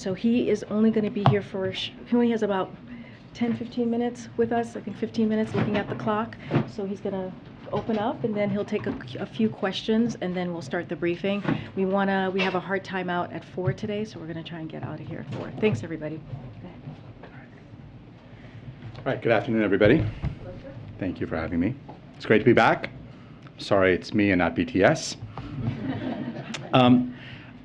so he is only going to be here for, he only has about 10-15 minutes with us, I think 15 minutes looking at the clock. So he's going to open up, and then he'll take a few questions, and then we'll start the briefing. We have a hard time out at 4 today, so we're going to try and get out of here at 4. Thanks, everybody. All right, good afternoon, everybody. Thank you for having me. It's great to be back. Sorry, it's me and not BTS.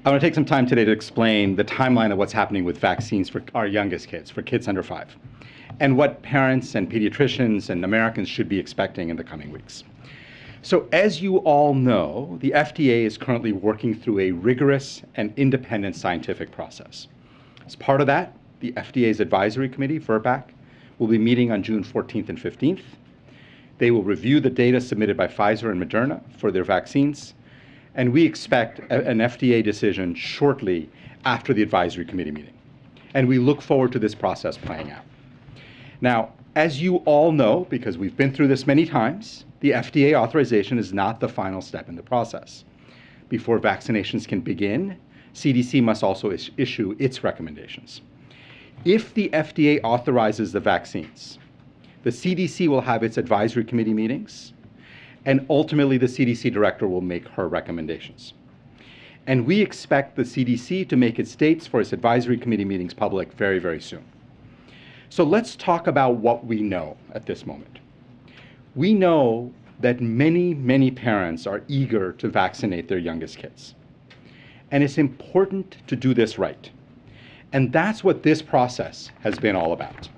I want to take some time today to explain the timeline of what's happening with vaccines for our youngest kids, for kids under 5, and what parents and pediatricians and Americans should be expecting in the coming weeks. So as you all know, the FDA is currently working through a rigorous and independent scientific process. As part of that, the FDA's advisory committee, VRBPAC, will be meeting on June 14th and 15th. They will review the data submitted by Pfizer and Moderna for their vaccines, and we expect an FDA decision shortly after the advisory committee meeting. And we look forward to this process playing out. Now, as you all know, because we've been through this many times, the FDA authorization is not the final step in the process. Before vaccinations can begin, CDC must also issue its recommendations. If the FDA authorizes the vaccines, the CDC will have its advisory committee meetings, and ultimately the CDC director will make her recommendations. And we expect the CDC to make its dates for its advisory committee meetings public very, very soon. So let's talk about what we know at this moment. We know that many, many parents are eager to vaccinate their youngest kids. And it's important to do this right. And that's what this process has been all about.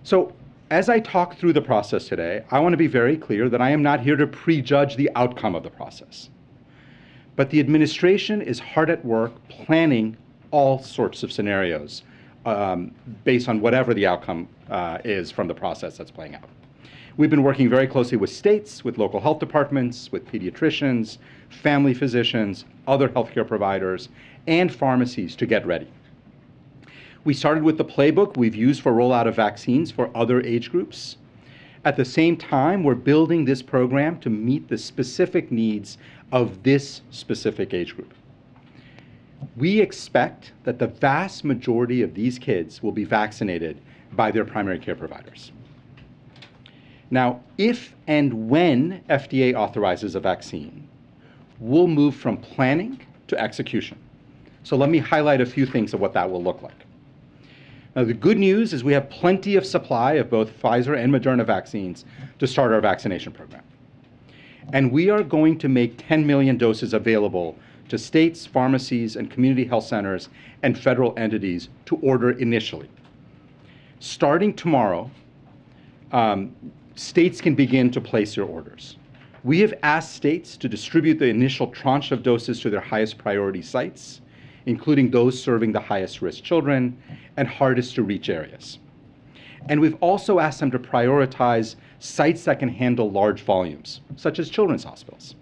So as I talk through the process today, I want to be very clear that I am not here to prejudge the outcome of the process. But the administration is hard at work planning all sorts of scenarios based on whatever the outcome is from the process that's playing out. We've been working very closely with states, with local health departments, with pediatricians, family physicians, other healthcare providers, and pharmacies to get ready. We started with the playbook we've used for rollout of vaccines for other age groups. At the same time, we're building this program to meet the specific needs of this specific age group. We expect that the vast majority of these kids will be vaccinated by their primary care providers. Now, if and when FDA authorizes a vaccine, we'll move from planning to execution. So let me highlight a few things of what that will look like. Now, the good news is we have plenty of supply of both Pfizer and Moderna vaccines to start our vaccination program. And we are going to make 10 million doses available to states, pharmacies, and community health centers and federal entities to order initially. Starting tomorrow, states can begin to place their orders. We have asked states to distribute the initial tranche of doses to their highest priority sites, including those serving the highest risk children and hardest to reach areas. And we've also asked them to prioritize sites that can handle large volumes, such as children's hospitals.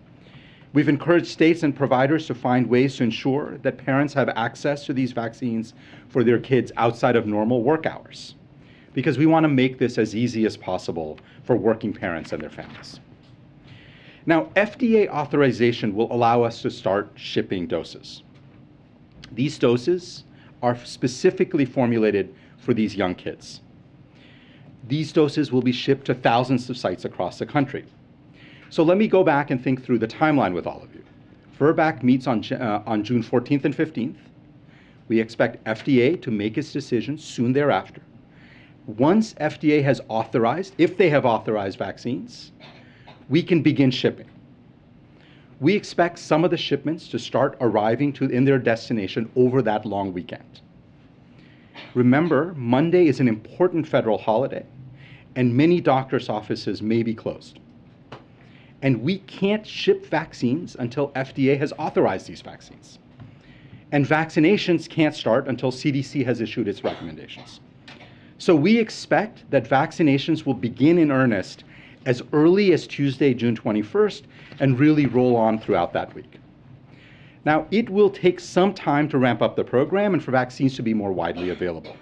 We've encouraged states and providers to find ways to ensure that parents have access to these vaccines for their kids outside of normal work hours, because we want to make this as easy as possible for working parents and their families. Now, FDA authorization will allow us to start shipping doses. These doses are specifically formulated for these young kids. These doses will be shipped to thousands of sites across the country. So let me go back and think through the timeline with all of you. VRBPAC meets on June 14th and 15th. We expect FDA to make its decision soon thereafter. Once FDA has authorized, if they have authorized vaccines, we can begin shipping. We expect some of the shipments to start arriving in their destination over that long weekend. Remember, Monday is an important federal holiday, and many doctors' offices may be closed. And we can't ship vaccines until FDA has authorized these vaccines. And vaccinations can't start until CDC has issued its recommendations. So we expect that vaccinations will begin in earnest as early as Tuesday, June 21st, and really roll on throughout that week. Now, it will take some time to ramp up the program and for vaccines to be more widely available.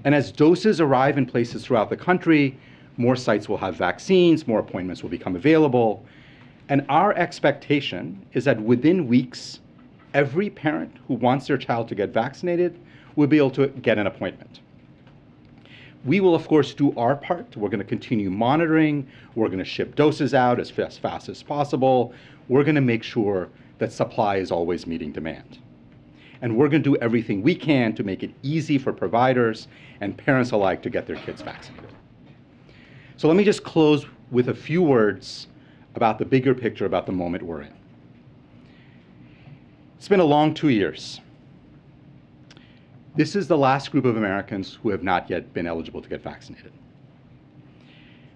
And as doses arrive in places throughout the country, more sites will have vaccines, more appointments will become available. And our expectation is that within weeks, every parent who wants their child to get vaccinated will be able to get an appointment. We will, of course, do our part. We're going to continue monitoring. We're going to ship doses out as fast as possible. We're going to make sure that supply is always meeting demand. And we're going to do everything we can to make it easy for providers and parents alike to get their kids vaccinated. So let me just close with a few words about the bigger picture about the moment we're in. It's been a long 2 years. This is the last group of Americans who have not yet been eligible to get vaccinated.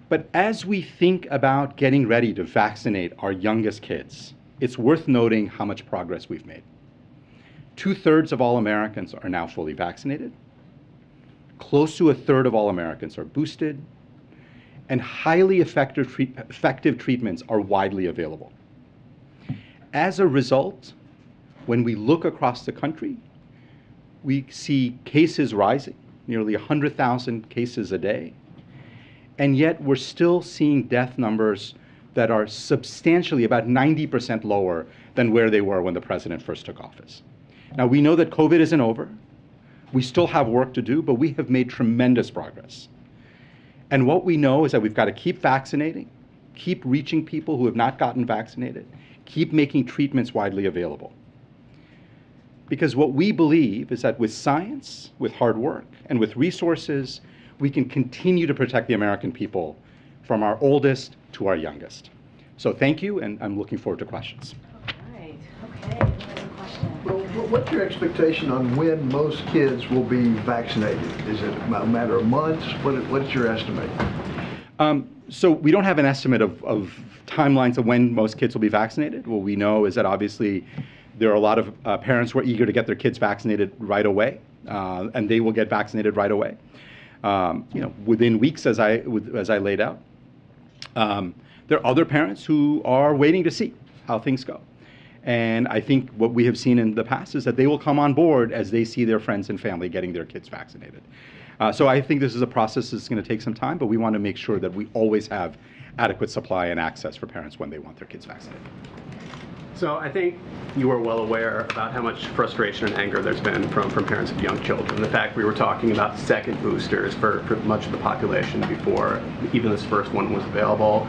But as we think about getting ready to vaccinate our youngest kids, it's worth noting how much progress we've made. 2/3 of all Americans are now fully vaccinated. Close to 1/3 of all Americans are boosted. And highly effective treatments are widely available. As a result, when we look across the country, we see cases rising, nearly 100,000 cases a day. And yet we're still seeing death numbers that are substantially about 90% lower than where they were when the president first took office. Now, we know that COVID isn't over. We still have work to do, but we have made tremendous progress. And what we know is that we've got to keep vaccinating, keep reaching people who have not gotten vaccinated, keep making treatments widely available. Because what we believe is that with science, with hard work, and with resources, we can continue to protect the American people from our oldest to our youngest. So thank you, and I'm looking forward to questions. All right. Okay. There's a question. Well, what's your expectation on when most kids will be vaccinated? Is it a matter of months? What's your estimate? So we don't have an estimate of timelines of when most kids will be vaccinated. What we know is that obviously there are a lot of parents who are eager to get their kids vaccinated right away, and they will get vaccinated right away. Within weeks, as I laid out. There are other parents who are waiting to see how things go. And I think what we have seen in the past is that they will come on board as they see their friends and family getting their kids vaccinated. So I think this is a process that's going to take some time, but we want to make sure that we always have adequate supply and access for parents when they want their kids vaccinated. So I think you are well aware about how much frustration and anger there's been from parents of young children. The fact we were talking about second boosters for much of the population before even this first one was available.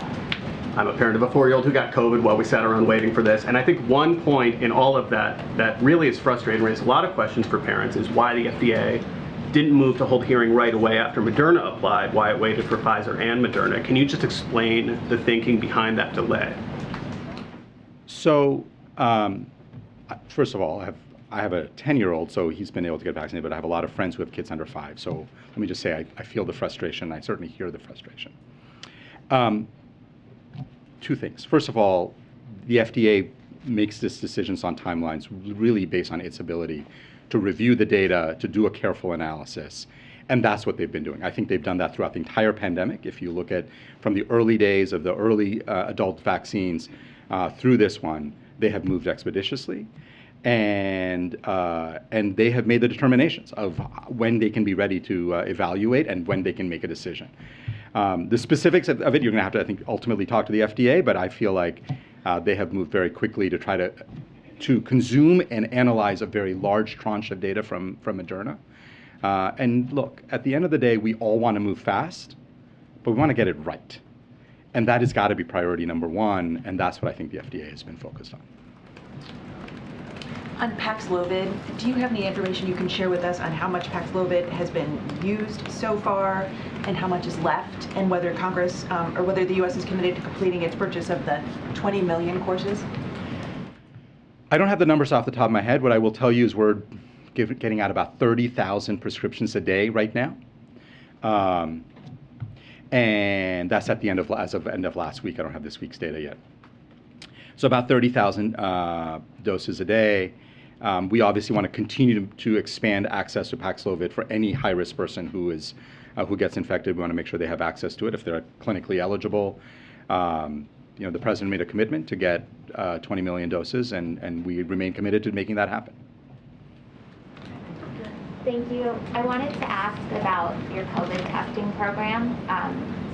I'm a parent of a 4-year-old who got COVID while we sat around waiting for this. And I think one point in all of that really is frustrating, raised a lot of questions for parents, is why the FDA didn't move to hold hearing right away after Moderna applied, why it waited for Pfizer and Moderna. Can you just explain the thinking behind that delay? So, first of all, I have a 10-year-old, so he's been able to get vaccinated, but I have a lot of friends who have kids under 5. So let me just say I feel the frustration. I certainly hear the frustration. Two things. First of all, the FDA makes these decisions on timelines really based on its ability to review the data, to do a careful analysis, and that's what they've been doing. I think they've done that throughout the entire pandemic. If you look at from the early days of the early adult vaccines through this one, they have moved expeditiously, and they have made the determinations of when they can be ready to evaluate and when they can make a decision. The specifics of it, you're going to have to, I think, ultimately talk to the FDA, but I feel like they have moved very quickly to try to consume and analyze a very large tranche of data from Moderna. And look, at the end of the day, we all want to move fast, but we want to get it right. And that has got to be priority number one, and that's what I think the FDA has been focused on. On Paxlovid, do you have any information you can share with us on how much Paxlovid has been used so far and how much is left, and whether Congress or whether the U.S. is committed to completing its purchase of the 20 million courses? I don't have the numbers off the top of my head. What I will tell you is we're getting out about 30,000 prescriptions a day right now. And that's at the end of last week. I don't have this week's data yet. So about 30,000 doses a day. We obviously want to continue to expand access to Paxlovid for any high-risk person who gets infected. We want to make sure they have access to it if they're clinically eligible. The president made a commitment to get 20 million doses, and we remain committed to making that happen. Thank you. I wanted to ask about your COVID testing program.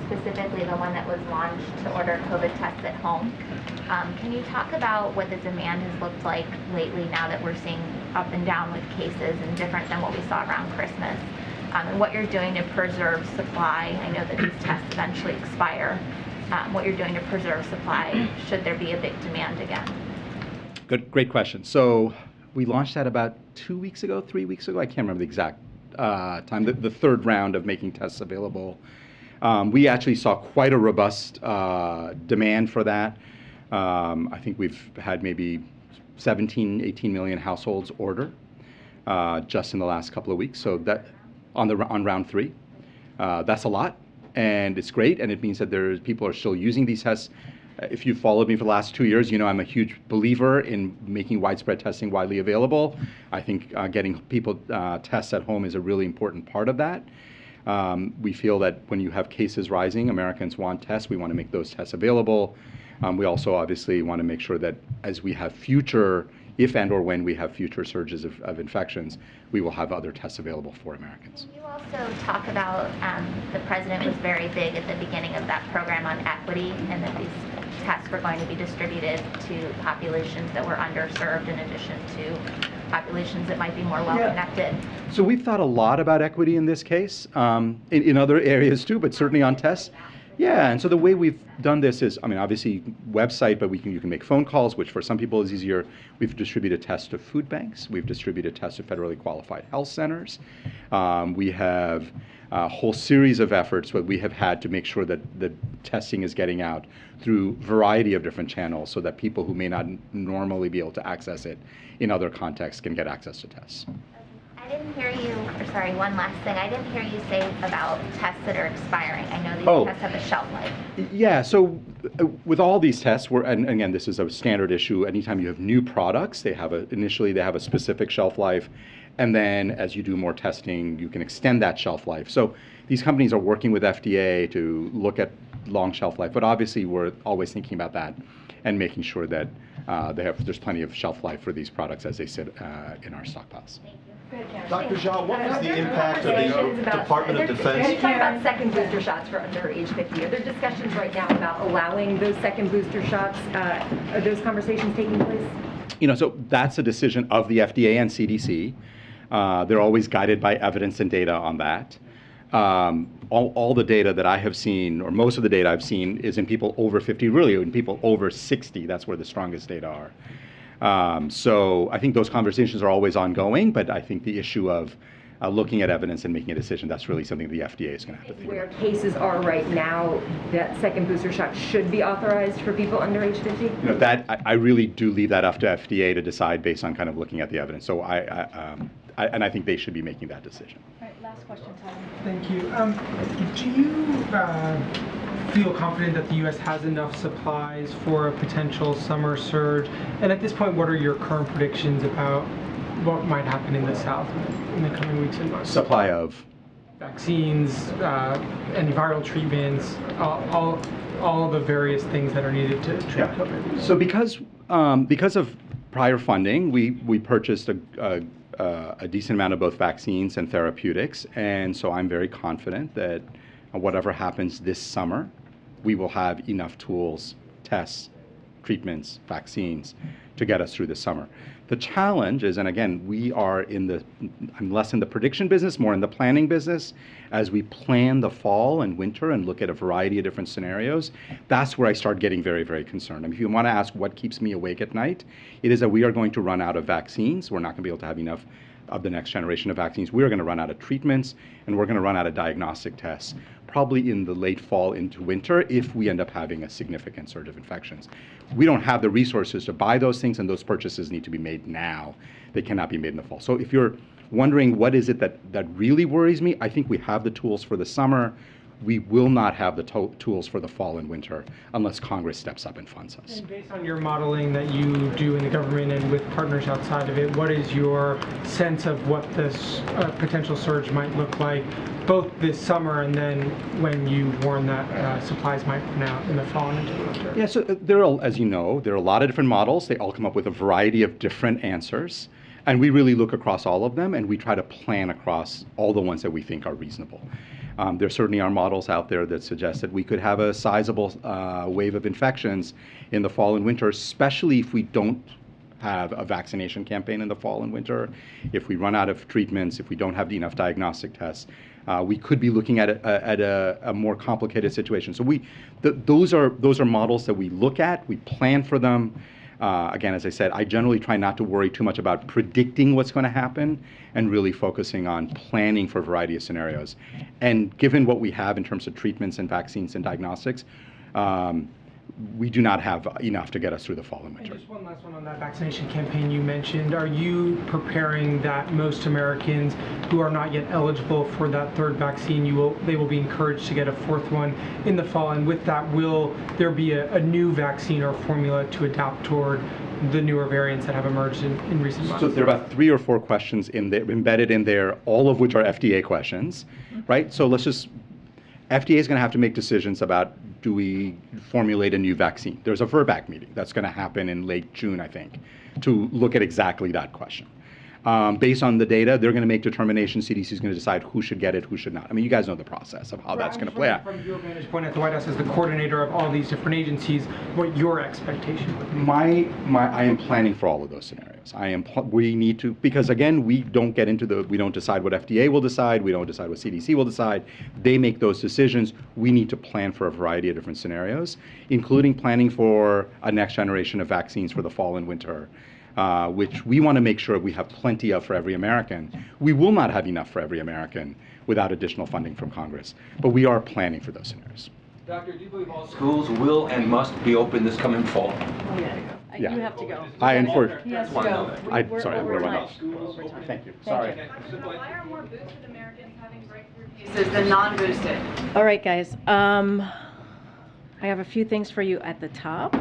specifically the one that was launched to order COVID tests at home. Can you talk about what the demand has looked like lately now that we're seeing up and down with cases and different than what we saw around Christmas? And what you're doing to preserve supply. I know that these tests eventually expire. What you're doing to preserve supply should there be a big demand again. Great question. So we launched that about 2 weeks ago, 3 weeks ago. I can't remember the exact time. The third round of making tests available. We actually saw quite a robust demand for that. I think we've had maybe 17, 18 million households order just in the last couple of weeks. So that on round 3, that's a lot, and it's great, and it means that people are still using these tests. If you've followed me for the last 2 years, you know I'm a huge believer in making widespread testing widely available. I think getting people tests at home is a really important part of that. We feel that when you have cases rising, Americans want tests. We want to make those tests available. We also obviously want to make sure that as we have if and or when we have future surges of infections, we will have other tests available for Americans. Can you also talk about the president was very big at the beginning of that program on equity, and that these tests were going to be distributed to populations that were underserved in addition to populations that might be more well-connected? So we've thought a lot about equity in this case, in other areas too, but certainly on tests. Yeah, and so the way we've done this is, obviously website, but you can make phone calls, which for some people is easier. We've distributed tests to food banks. We've distributed tests to federally qualified health centers. We have a whole series of efforts that we have had to make sure that the testing is getting out through a variety of different channels so that people who may not normally be able to access it in other contexts can get access to tests. I didn't hear you, one last thing. I didn't hear you say about tests that are expiring. I know these tests have a shelf life. Yeah, so with all these tests, and again, this is a standard issue. Anytime you have new products, initially they have a specific shelf life, and then as you do more testing, you can extend that shelf life. So these companies are working with FDA to look at long shelf life, but obviously we're always thinking about that and making sure that there's plenty of shelf life for these products as they sit in our stockpiles. Dr. Jean, what was the impact of the Department of Defense? Can you talk about second booster shots for under age 50? Are there discussions right now about allowing those second booster shots? Are those conversations taking place? So that's a decision of the FDA and CDC. They're always guided by evidence and data on that. All the data that I have seen, or most of the data I've seen, is in people over 50, really in people over 60. That's where the strongest data are. So I think those conversations are always ongoing, but I think the issue of looking at evidence and making a decision, that's really something the FDA is going to have to think Where about. cases are right now, that second booster shot should be authorized for people under age 50? That I really do leave that up to FDA to decide based on kind of looking at the evidence. So I think they should be making that decision. All right, last question, Tyler. Thank you. Do you feel confident that the U.S. has enough supplies for a potential summer surge? And at this point, what are your current predictions about what might happen in the South in the coming weeks and months? Supply of? Vaccines, antiviral treatments, all the various things that are needed to treat COVID. So because of prior funding, we purchased a decent amount of both vaccines and therapeutics, and so I'm very confident that whatever happens this summer, we will have enough tools, tests, treatments, vaccines to get us through the summer. The challenge is, and again, I'm less in the prediction business, more in the planning business. As we plan the fall and winter and look at a variety of different scenarios, that's where I start getting very, very concerned. If you want to ask what keeps me awake at night, it is that we are going to run out of vaccines. We're not going to be able to have enough of the next generation of vaccines. We're going to run out of treatments, and we're going to run out of diagnostic tests, probably in the late fall into winter if we end up having a significant surge of infections. We don't have the resources to buy those things, and those purchases need to be made now. They cannot be made in the fall. So if you're wondering what is it that really worries me, I think we have the tools for the summer. We will not have the tools for the fall and winter unless Congress steps up and funds us. And based on your modeling that you do in the government and with partners outside of it, what is your sense of what this potential surge might look like, both this summer and then when you warn that supplies might run out in the fall and into the winter? Yeah, so as you know, there are a lot of different models. They all come up with a variety of different answers. And we really look across all of them, and we try to plan across all the ones that we think are reasonable. There certainly are models out there that suggest that we could have a sizable wave of infections in the fall and winter, especially if we don't have a vaccination campaign in the fall and winter. If we run out of treatments, if we don't have enough diagnostic tests, we could be looking at a more complicated situation. So those are models that we look at, we plan for them. Again, as I said, I generally try not to worry too much about predicting what's going to happen and really focusing on planning for a variety of scenarios. And given what we have in terms of treatments and vaccines and diagnostics, we do not have enough to get us through the fall and winter. And just one last one on that vaccination campaign you mentioned. Are you preparing that most Americans who are not yet eligible for that third vaccine, they will be encouraged to get a fourth one in the fall? And with that, will there be a new vaccine or formula to adapt toward the newer variants that have emerged in recent months? So there are about 3 or 4 questions embedded in there, all of which are FDA questions, right? So FDA is going to have to make decisions about, do we formulate a new vaccine? There's a VRBPAC meeting that's going to happen in late June, I think, to look at exactly that question. Based on the data, they're going to make determinations. CDC is going to decide who should get it, who should not. I mean, you guys know the process of how that's going to play out. From your vantage point at the White House as the coordinator of all these different agencies, what your expectation would be? I am planning for all of those scenarios. We need to, because again, we don't decide what FDA will decide. We don't decide what CDC will decide. They make those decisions. We need to plan for a variety of different scenarios, including planning for a next generation of vaccines for the fall and winter, which we want to make sure we have plenty of for every American. We will not have enough for every American without additional funding from Congress, but we are planning for those scenarios. Doctor, do you believe all schools will and must be open this coming fall? Oh, yeah. Yeah. You have to go. He has to go. Sorry, We're we're over running. time. Thank you. Sorry. Why are more boosted Americans having breakthrough cases than non-boosted? All right, guys. I have a few things for you at the top.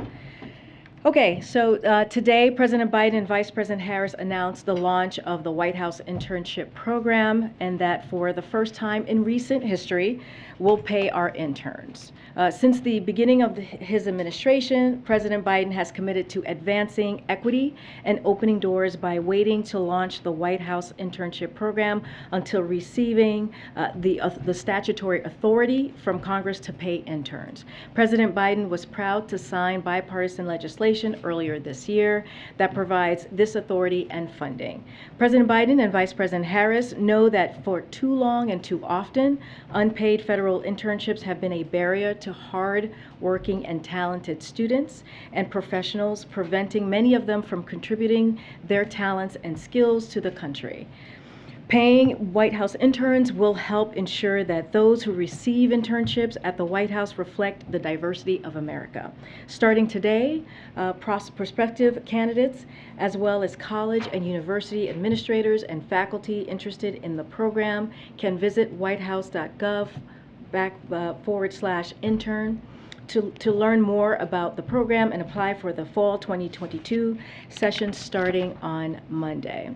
Okay, so today, President Biden and Vice President Harris announced the launch of the White House internship program, and that for the first time in recent history, we'll pay our interns. Since the beginning of his administration, President Biden has committed to advancing equity and opening doors by waiting to launch the White House internship program until receiving the statutory authority from Congress to pay interns. President Biden was proud to sign bipartisan legislation earlier this year that provides this authority and funding. President Biden and Vice President Harris know that for too long and too often, unpaid federal internships have been a barrier to hard-working and talented students and professionals, preventing many of them from contributing their talents and skills to the country. Paying White House interns will help ensure that those who receive internships at the White House reflect the diversity of America. Starting today, prospective candidates, as well as college and university administrators and faculty interested in the program, can visit whitehouse.gov/intern to learn more about the program and apply for the fall 2022 session starting on Monday.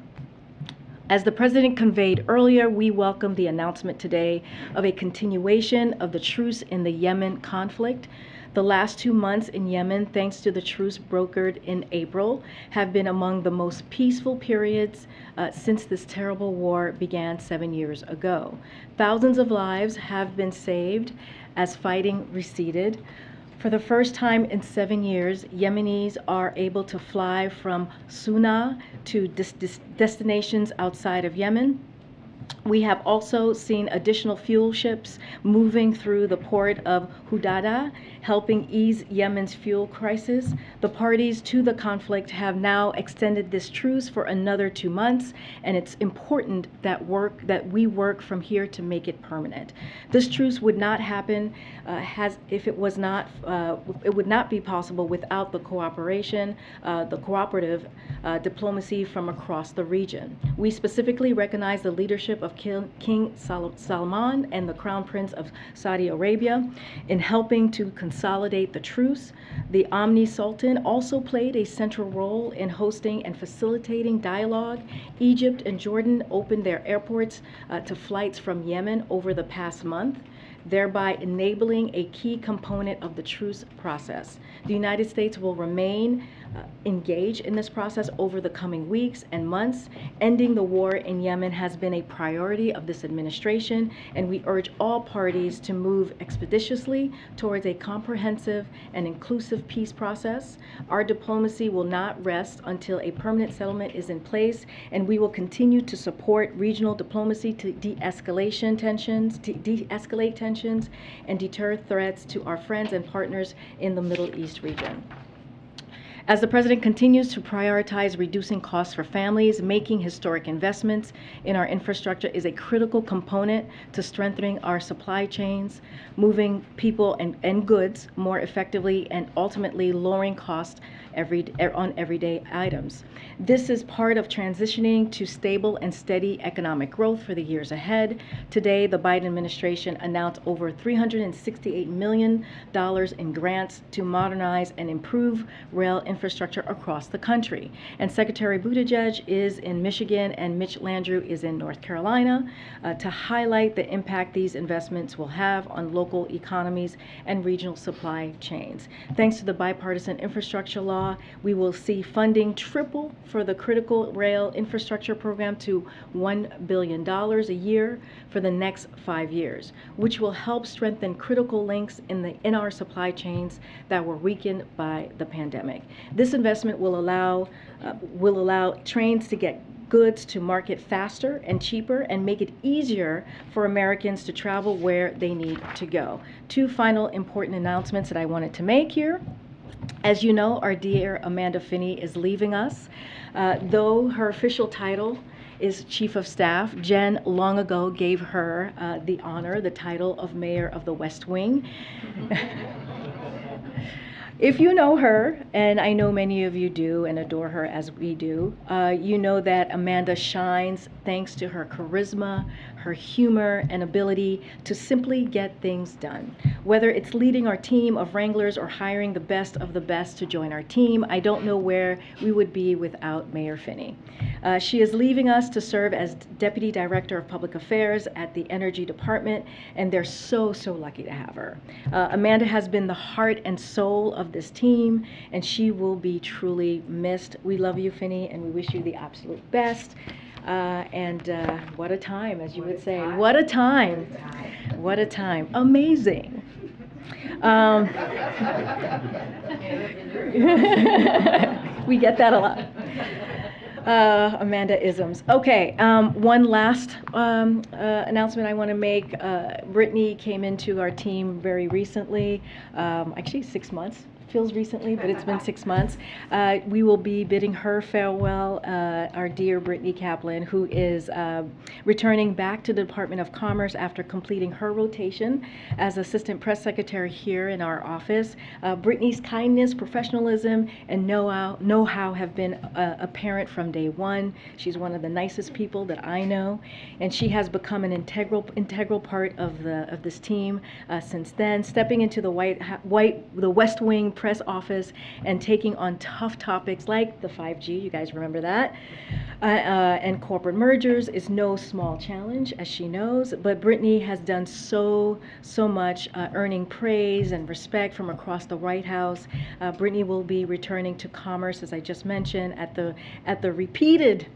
As the President conveyed earlier, we welcome the announcement today of a continuation of the truce in the Yemen conflict. The last 2 months in Yemen, thanks to the truce brokered in April, have been among the most peaceful periods since this terrible war began 7 years ago. Thousands of lives have been saved as fighting receded. For the first time in 7 years, Yemenis are able to fly from Sana'a to destinations outside of Yemen. We have also seen additional fuel ships moving through the port of Hudada, helping ease Yemen's fuel crisis. The parties to the conflict have now extended this truce for another 2 months, and it's important that we work from here to make it permanent. This truce would not happen it would not be possible without the cooperation, the cooperative diplomacy from across the region. We specifically recognize the leadership of King Salman and the Crown Prince of Saudi Arabia in helping to consolidate the truce. The Omni Sultan also played a central role in hosting and facilitating dialogue. Egypt and Jordan opened their airports to flights from Yemen over the past month, thereby enabling a key component of the truce process. The United States will remain engaged in this process over the coming weeks and months. Ending the war in Yemen has been a priority priority of this administration, and we urge all parties to move expeditiously towards a comprehensive and inclusive peace process. Our diplomacy will not rest until a permanent settlement is in place, and we will continue to support regional diplomacy to de-escalate tensions and deter threats to our friends and partners in the Middle East region. As the President continues to prioritize reducing costs for families, making historic investments in our infrastructure is a critical component to strengthening our supply chains, moving people and goods more effectively, and ultimately lowering costs on everyday items. This is part of transitioning to stable and steady economic growth for the years ahead. Today, the Biden administration announced over $368 million in grants to modernize and improve rail infrastructure across the country. And Secretary Buttigieg is in Michigan and Mitch Landrieu is in North Carolina to highlight the impact these investments will have on local economies and regional supply chains. Thanks to the bipartisan infrastructure law, we will see funding triple for the critical rail infrastructure program to $1 billion a year for the next 5 years, which will help strengthen critical links in our supply chains that were weakened by the pandemic. This investment will allow trains to get goods to market faster and cheaper and make it easier for Americans to travel where they need to go. Two final important announcements that I wanted to make here. As you know, our dear Amanda Finney is leaving us. Though her official title is Chief of Staff, Jen long ago gave her the title of Mayor of the West Wing. If you know her, and I know many of you do and adore her as we do, you know that Amanda shines thanks to her charisma, her humor, and ability to simply get things done. Whether it's leading our team of wranglers or hiring the best of the best to join our team, I don't know where we would be without Mayor Finney. She is leaving us to serve as Deputy Director of Public Affairs at the Energy Department, and they're so lucky to have her. Amanda has been the heart and soul of this team, and she will be truly missed. We love you, Finney, and we wish you the absolute best. What a time, as you would say. What a time. What a time. Amazing. We get that a lot. Amanda-isms. Okay, one last announcement I want to make. Brittany came into our team very recently, actually 6 months. Feels recently, but it's been 6 months. We will be bidding her farewell, our dear Brittany Kaplan, who is returning back to the Department of Commerce after completing her rotation as Assistant Press Secretary here in our office. Brittany's kindness, professionalism, and know-how have been apparent from day one. She's one of the nicest people that I know, and she has become an integral part of this team since then, stepping into the West Wing press office and taking on tough topics like the 5G, you guys remember that, and corporate mergers is no small challenge, as she knows, but Brittany has done so much, earning praise and respect from across the White House. Brittany will be returning to Commerce, as I just mentioned, at the repeated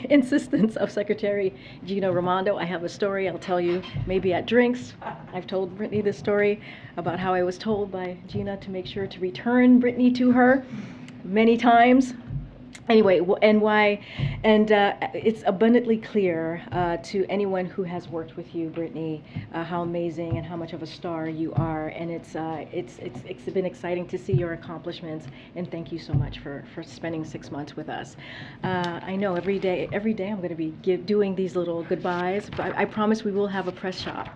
insistence of Secretary Gina Raimondo. I have a story I'll tell you maybe at drinks. I've told Brittany this story about how I was told by Gina to make sure to return Brittany to her many times. Anyway, it's abundantly clear to anyone who has worked with you, Brittany, how amazing and how much of a star you are, and it's been exciting to see your accomplishments, and thank you so much for spending 6 months with us. I know every day I'm going to be doing these little goodbyes, but I promise we will have a press shop.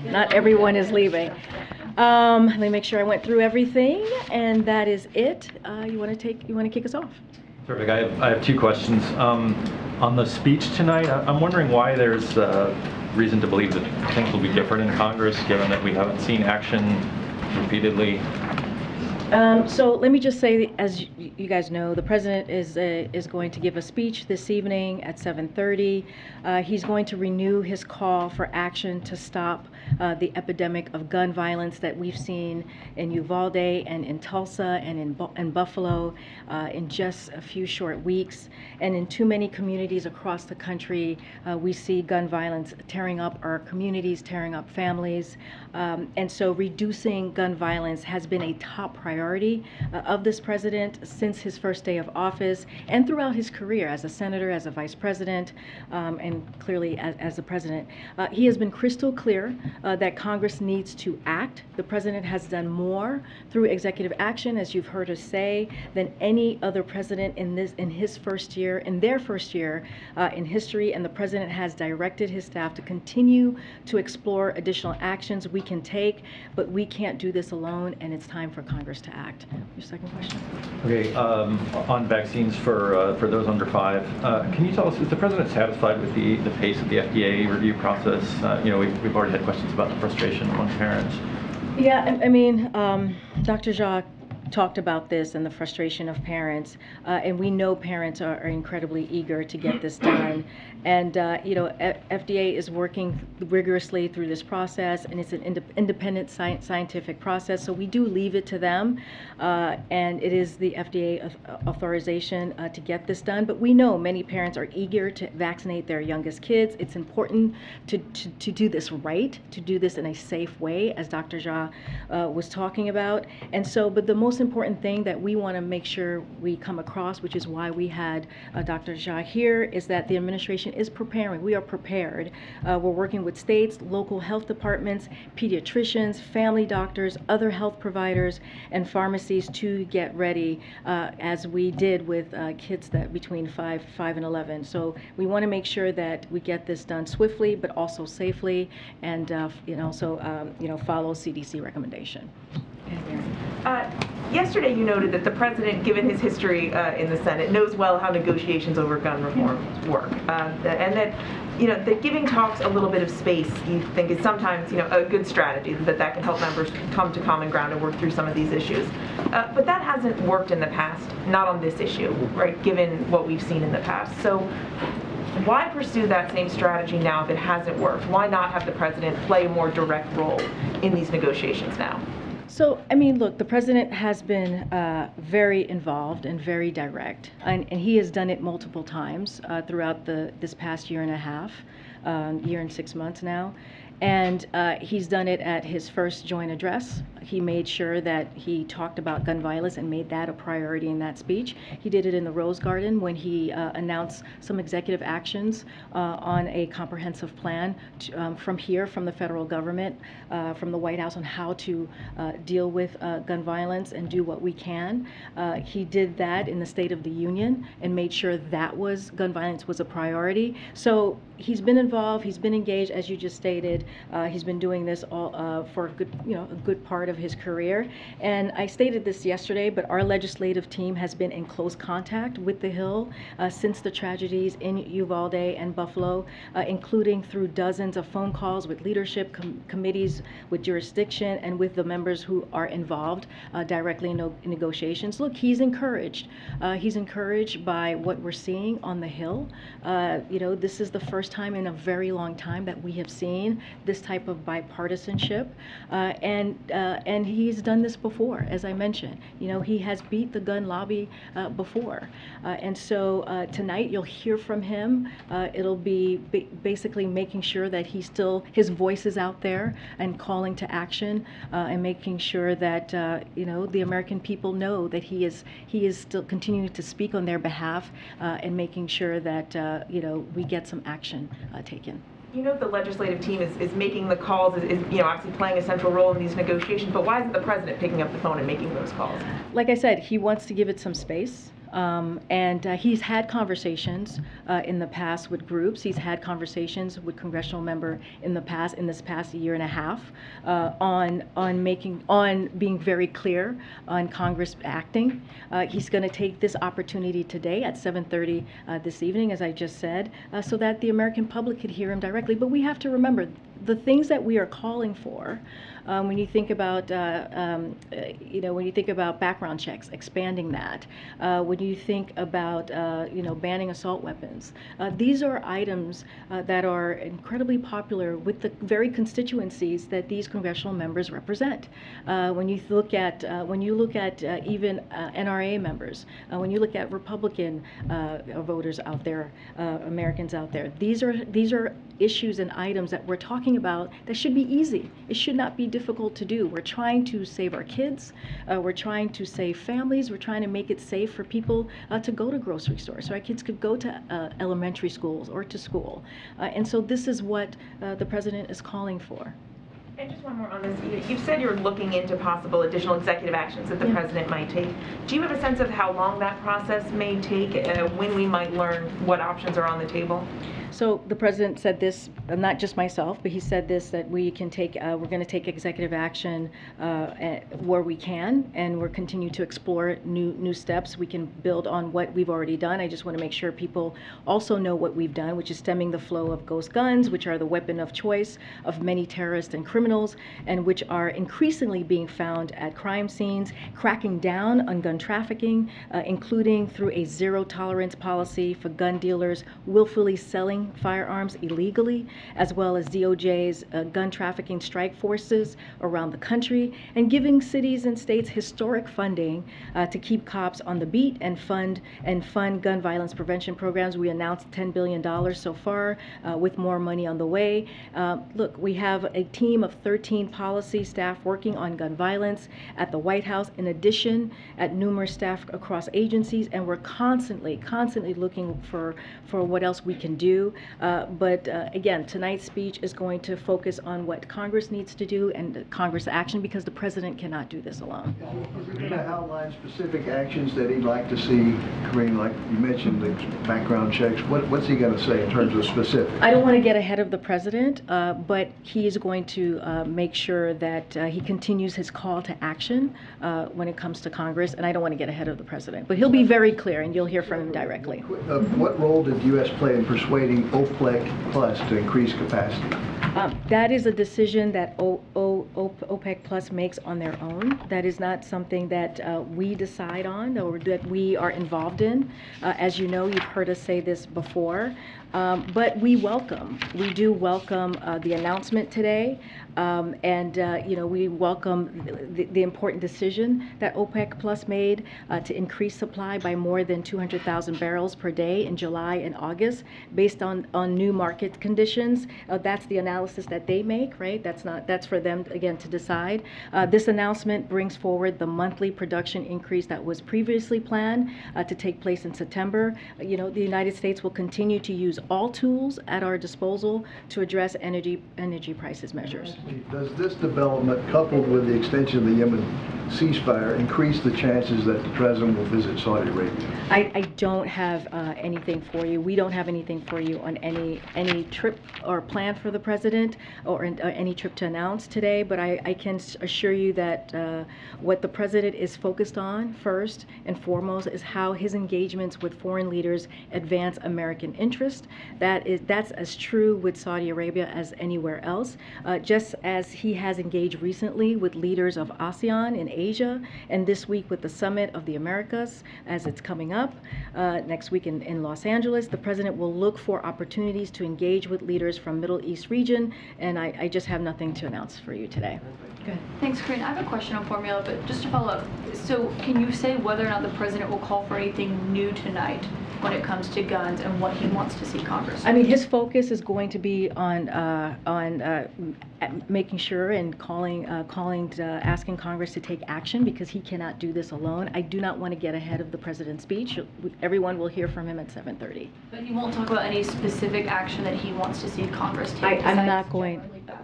Not everyone is leaving. Let me make sure I went through everything, and that is it. You want to kick us off? Perfect. I have 2 questions. On the speech tonight, I'm wondering why there's reason to believe that things will be different in Congress, given that we haven't seen action repeatedly So let me just say, as you guys know, the president is going to give a speech this evening at 7:30. He's going to renew his call for action to stop the epidemic of gun violence that we've seen in Uvalde and in Tulsa and in Buffalo in just a few short weeks. And in too many communities across the country, we see gun violence tearing up our communities, tearing up families. And so reducing gun violence has been a top priority of this president since his first day of office and throughout his career as a senator, as a vice president, and clearly as a president. He has been crystal clear that Congress needs to act. The president has done more through executive action, as you've heard us say, than any other president in their first year in history, and the president has directed his staff to continue to explore additional actions we can take, but we can't do this alone, and it's time for Congress to act. Your second question? Okay, on vaccines for those under 5, can you tell us, is the president satisfied with the pace of the FDA review process? We've already had questions about the frustration among parents. Yeah, I mean, Dr. Jacques talked about this and the frustration of parents, and we know parents are incredibly eager to get this done. And FDA is working rigorously through this process, and it's an independent scientific process, so we do leave it to them, and it is the FDA authorization to get this done. But we know many parents are eager to vaccinate their youngest kids. It's important to do this right, to do this in a safe way, as Dr. Jha was talking about. And so, but the most important thing that we want to make sure we come across, which is why we had Dr. Jha here, is that the administration is preparing. We are prepared. We're working with states, local health departments, pediatricians, family doctors, other health providers, and pharmacies to get ready, as we did with kids that between 5 and 11. So we want to make sure that we get this done swiftly, but also safely, and also follow CDC recommendation. Yesterday you noted that the president, given his history in the Senate, knows well how negotiations over gun reform work, and that giving talks a little bit of space, you think, is sometimes a good strategy, that can help members come to common ground and work through some of these issues. But that hasn't worked in the past, not on this issue, right, given what we've seen in the past. So why pursue that same strategy now if it hasn't worked? Why not have the president play a more direct role in these negotiations now? So, I mean, look, the president has been very involved and very direct, and he has done it multiple times throughout this past year and a half, year and 6 months now. And he's done it at his first joint address. He made sure that he talked about gun violence and made that a priority in that speech. He did it in the Rose Garden when he announced some executive actions on a comprehensive plan from the federal government, from the White House, on how to deal with gun violence and do what we can. He did that in the State of the Union and made sure that gun violence was a priority. So he's been involved, he's been engaged, as you just stated. He's been doing this all for a good part of his career. And I stated this yesterday, but our legislative team has been in close contact with the Hill since the tragedies in Uvalde and Buffalo, including through dozens of phone calls with leadership committees, with jurisdiction, and with the members who are involved directly in negotiations. Look, he's encouraged. He's encouraged by what we're seeing on the Hill. This is the first time in a very long time that we have seen this type of bipartisanship, and he's done this before, as I mentioned. He has beat the gun lobby before, and so tonight you'll hear from him. It'll be basically making sure that his voice is out there and calling to action, and making sure that the American people know that he is still continuing to speak on their behalf, and making sure that we get some action taken. The legislative team is making the calls, is obviously playing a central role in these negotiations, but why isn't the president picking up the phone and making those calls? Like I said, he wants to give it some space. And he's had conversations in the past with groups. He's had conversations with congressional member in this past year and a half, on being very clear on Congress acting. He's going to take this opportunity today at 7:30 this evening, as I just said, so that the American public could hear him directly. But we have to remember, the things that we are calling for, when you think about, when you think about background checks, expanding that, when you think about, banning assault weapons, these are items that are incredibly popular with the very constituencies that these congressional members represent. When you look at, even NRA members, when you look at Republican voters out there, Americans out there, these are issues and items that we're talking about that should be easy. It should not be difficult to do. We're trying to save our kids. We're trying to save families. We're trying to make it safe for people to go to grocery stores, so our kids could go to elementary schools or to school. And so this is what the president is calling for. And just one more on this. You've said you're looking into possible additional executive actions that the president might take. Do you have a sense of how long that process may take, when we might learn what options are on the table? So the president said this, not just myself, but he said this, that we can take, we're going to take executive action where we can, and we're continue to explore new steps. We can build on what we've already done. I just want to make sure people also know what we've done, which is stemming the flow of ghost guns, which are the weapon of choice of many terrorists and criminals, and which are increasingly being found at crime scenes, cracking down on gun trafficking, including through a zero tolerance policy for gun dealers willfully selling firearms illegally, as well as DOJ's gun trafficking strike forces around the country, and giving cities and states historic funding to keep cops on the beat and fund gun violence prevention programs. We announced $10 billion so far, with more money on the way. Look, we have a team of 13 policy staff working on gun violence at the White House, in addition at numerous staff across agencies, and we're constantly looking for what else we can do. But again, tonight's speech is going to focus on what Congress needs to do and Congress action, because the president cannot do this alone. Is he going to outline specific actions that he'd like to see, Karine, like you mentioned, the background checks? What's he going to say in terms of specifics? I don't want to get ahead of the president, but he is going to make sure that he continues his call to action when it comes to Congress, and I don't want to get ahead of the president. But he'll be very clear, and you'll hear from him directly. What role did the U.S. play in persuading OPEC Plus to increase capacity? That is a decision that OPEC Plus makes on their own. That is not something that we decide on or that we are involved in. As you know, you've heard us say this before. But we do welcome the announcement today, we welcome the important decision that OPEC Plus made to increase supply by more than 200,000 barrels per day in July and August, based on new market conditions. That's the analysis that they make, right? That's for them, again, to decide. This announcement brings forward the monthly production increase that was previously planned to take place in September. The United States will continue to use all tools at our disposal to address energy prices measures. Does this development, coupled with the extension of the Yemen ceasefire, increase the chances that the president will visit Saudi Arabia? I don't have anything for you. We don't have anything for you on any trip or plan for the president, or any trip to announce today, but I can assure you that what the president is focused on first and foremost is how his engagements with foreign leaders advance American interest. That's as true with Saudi Arabia as anywhere else, just as he has engaged recently with leaders of ASEAN in Asia, and this week with the Summit of the Americas as it's coming up next week in Los Angeles. The president will look for opportunities to engage with leaders from Middle East region, and I just have nothing to announce for you today. Good. Thanks, Karine. I have a question on formula, but just to follow up. So can you say whether or not the president will call for anything new tonight when it comes to guns and what he wants to see Congress? I mean, his focus is going to be on making sure and asking Congress to take action, because he cannot do this alone. I do not want to get ahead of the president's speech. Everyone will hear from him at 7:30. But he won't talk about any specific action that he wants to see Congress take. I'm not going.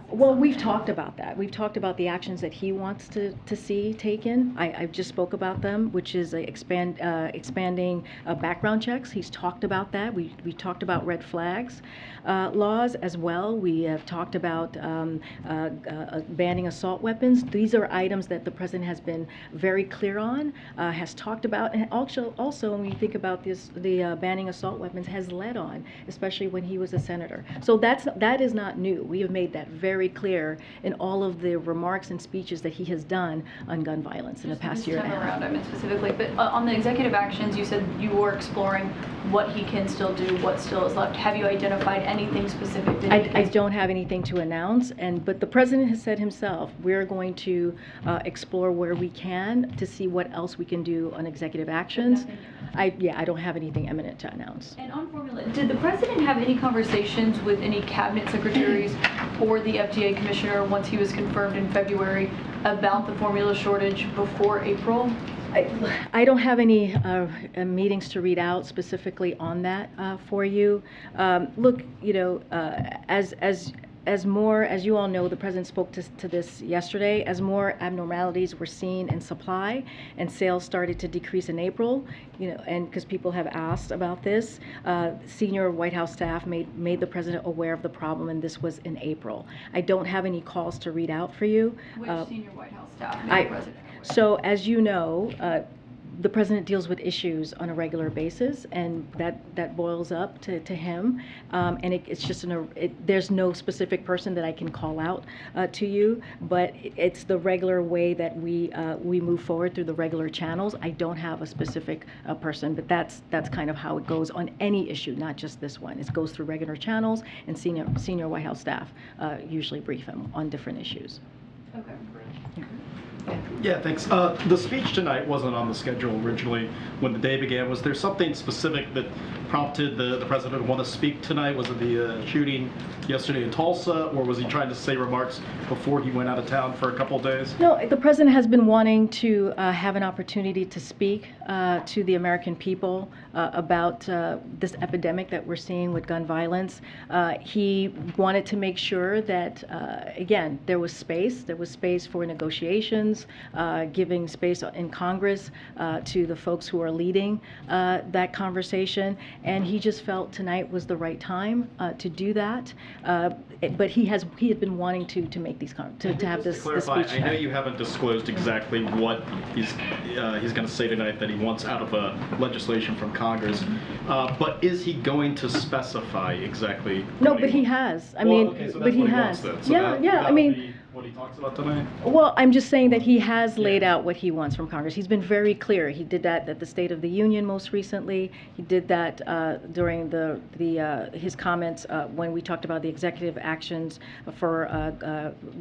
Well, we've talked about that. We've talked about the actions that he wants to see taken. I just spoke about them, which is expanding background checks. He's talked about that. We talked about red flags laws as well. We have talked about banning assault weapons. These are items that the president has been very clear on, has talked about, and also when you think about this, the banning assault weapons has led on, especially when he was a senator. So that is not new. We have made that very clear in all of the remarks and speeches that he has done on gun violence in the past year and a half. I mean specifically, but on the executive actions, you said you were exploring what he can still do, what still is left. Have you identified anything specific? I don't have anything to announce, but the president has said himself, we're going to explore where we can to see what else we can do on executive actions. I don't have anything imminent to announce. And on formula, did the president have any conversations with any cabinet secretaries or the FDA commissioner once he was confirmed in February about the formula shortage before April? I don't have any meetings to read out specifically on that for you. Look, you know, as you all know, the president spoke to this yesterday, as more abnormalities were seen in supply and sales started to decrease in April, you know, and because people have asked about this, senior White House staff made the president aware of the problem, and this was in April. I don't have any calls to read out for you. Which senior White House staff made the president aware? So as you know, the president deals with issues on a regular basis, and that boils up to him. And it's just there's no specific person that I can call out to you, but it's the regular way that we move forward through the regular channels. I don't have a specific person, but that's kind of how it goes on any issue, not just this one. It goes through regular channels, and senior White House staff usually brief him on different issues. Okay. Yeah, thanks. The speech tonight wasn't on the schedule originally when the day began. Was there something specific that prompted the president to want to speak tonight? Was it the shooting yesterday in Tulsa, or was he trying to say remarks before he went out of town for a couple of days? No, the president has been wanting to have an opportunity to speak to the American people about this epidemic that we're seeing with gun violence. He wanted to make sure that, again, there was space for negotiations, giving space in Congress to the folks who are leading that conversation, and he just felt tonight was the right time to do that. But he had been wanting to make these to have this speech. I know you haven't disclosed exactly what he's going to say tonight that he wants out of legislation from Congress, but is he going to specify exactly? No, but he has. I mean, but he has. Yeah. I mean, what he talks about tonight? Well, I'm just saying that he has laid out what he wants from Congress. He's been very clear. He did that at the State of the Union most recently. He did that during his comments when we talked about the executive actions for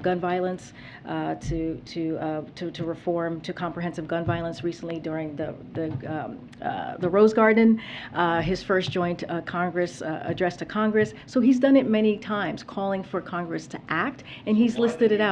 gun violence to reform to comprehensive gun violence recently during the Rose Garden, his first joint Congress address to Congress. So he's done it many times, calling for Congress to act, and he's listed it out.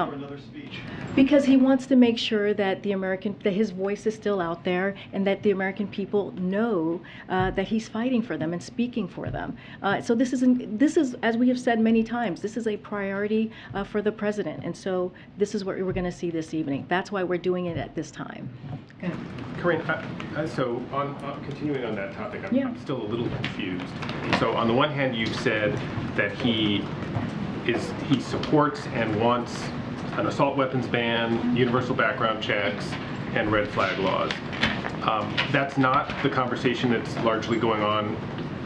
Because he wants to make sure that that his voice is still out there, and that the American people know that he's fighting for them and speaking for them. So this is, as we have said many times, this is a priority for the president, and so this is what we're going to see this evening. That's why we're doing it at this time. Karine, so continuing on that topic, I'm still a little confused. So on the one hand, you've said that he supports and wants an assault weapons ban, universal background checks, and red flag laws. That's not the conversation that's largely going on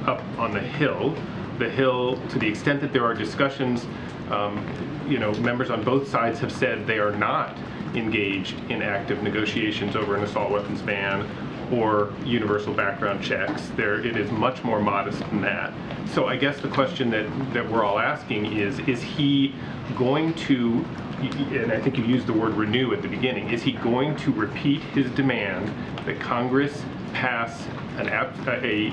up on the Hill. The Hill, to the extent that there are discussions, members on both sides have said they are not engaged in active negotiations over an assault weapons ban or universal background checks. It is much more modest than that. So I guess the question that we're all asking is he going to, and I think you used the word renew at the beginning, is he going to repeat his demand that Congress pass a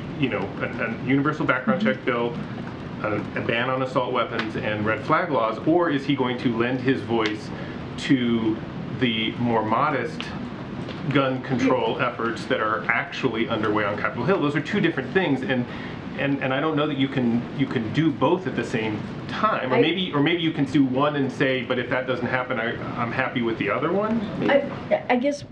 universal background check bill, a ban on assault weapons and red flag laws, or is he going to lend his voice to the more modest gun control efforts that are actually underway on Capitol Hill? Those are two different things, and and I don't know that you can do both at the same time, or maybe you can do one and say, but if that doesn't happen, I'm happy with the other one. I guess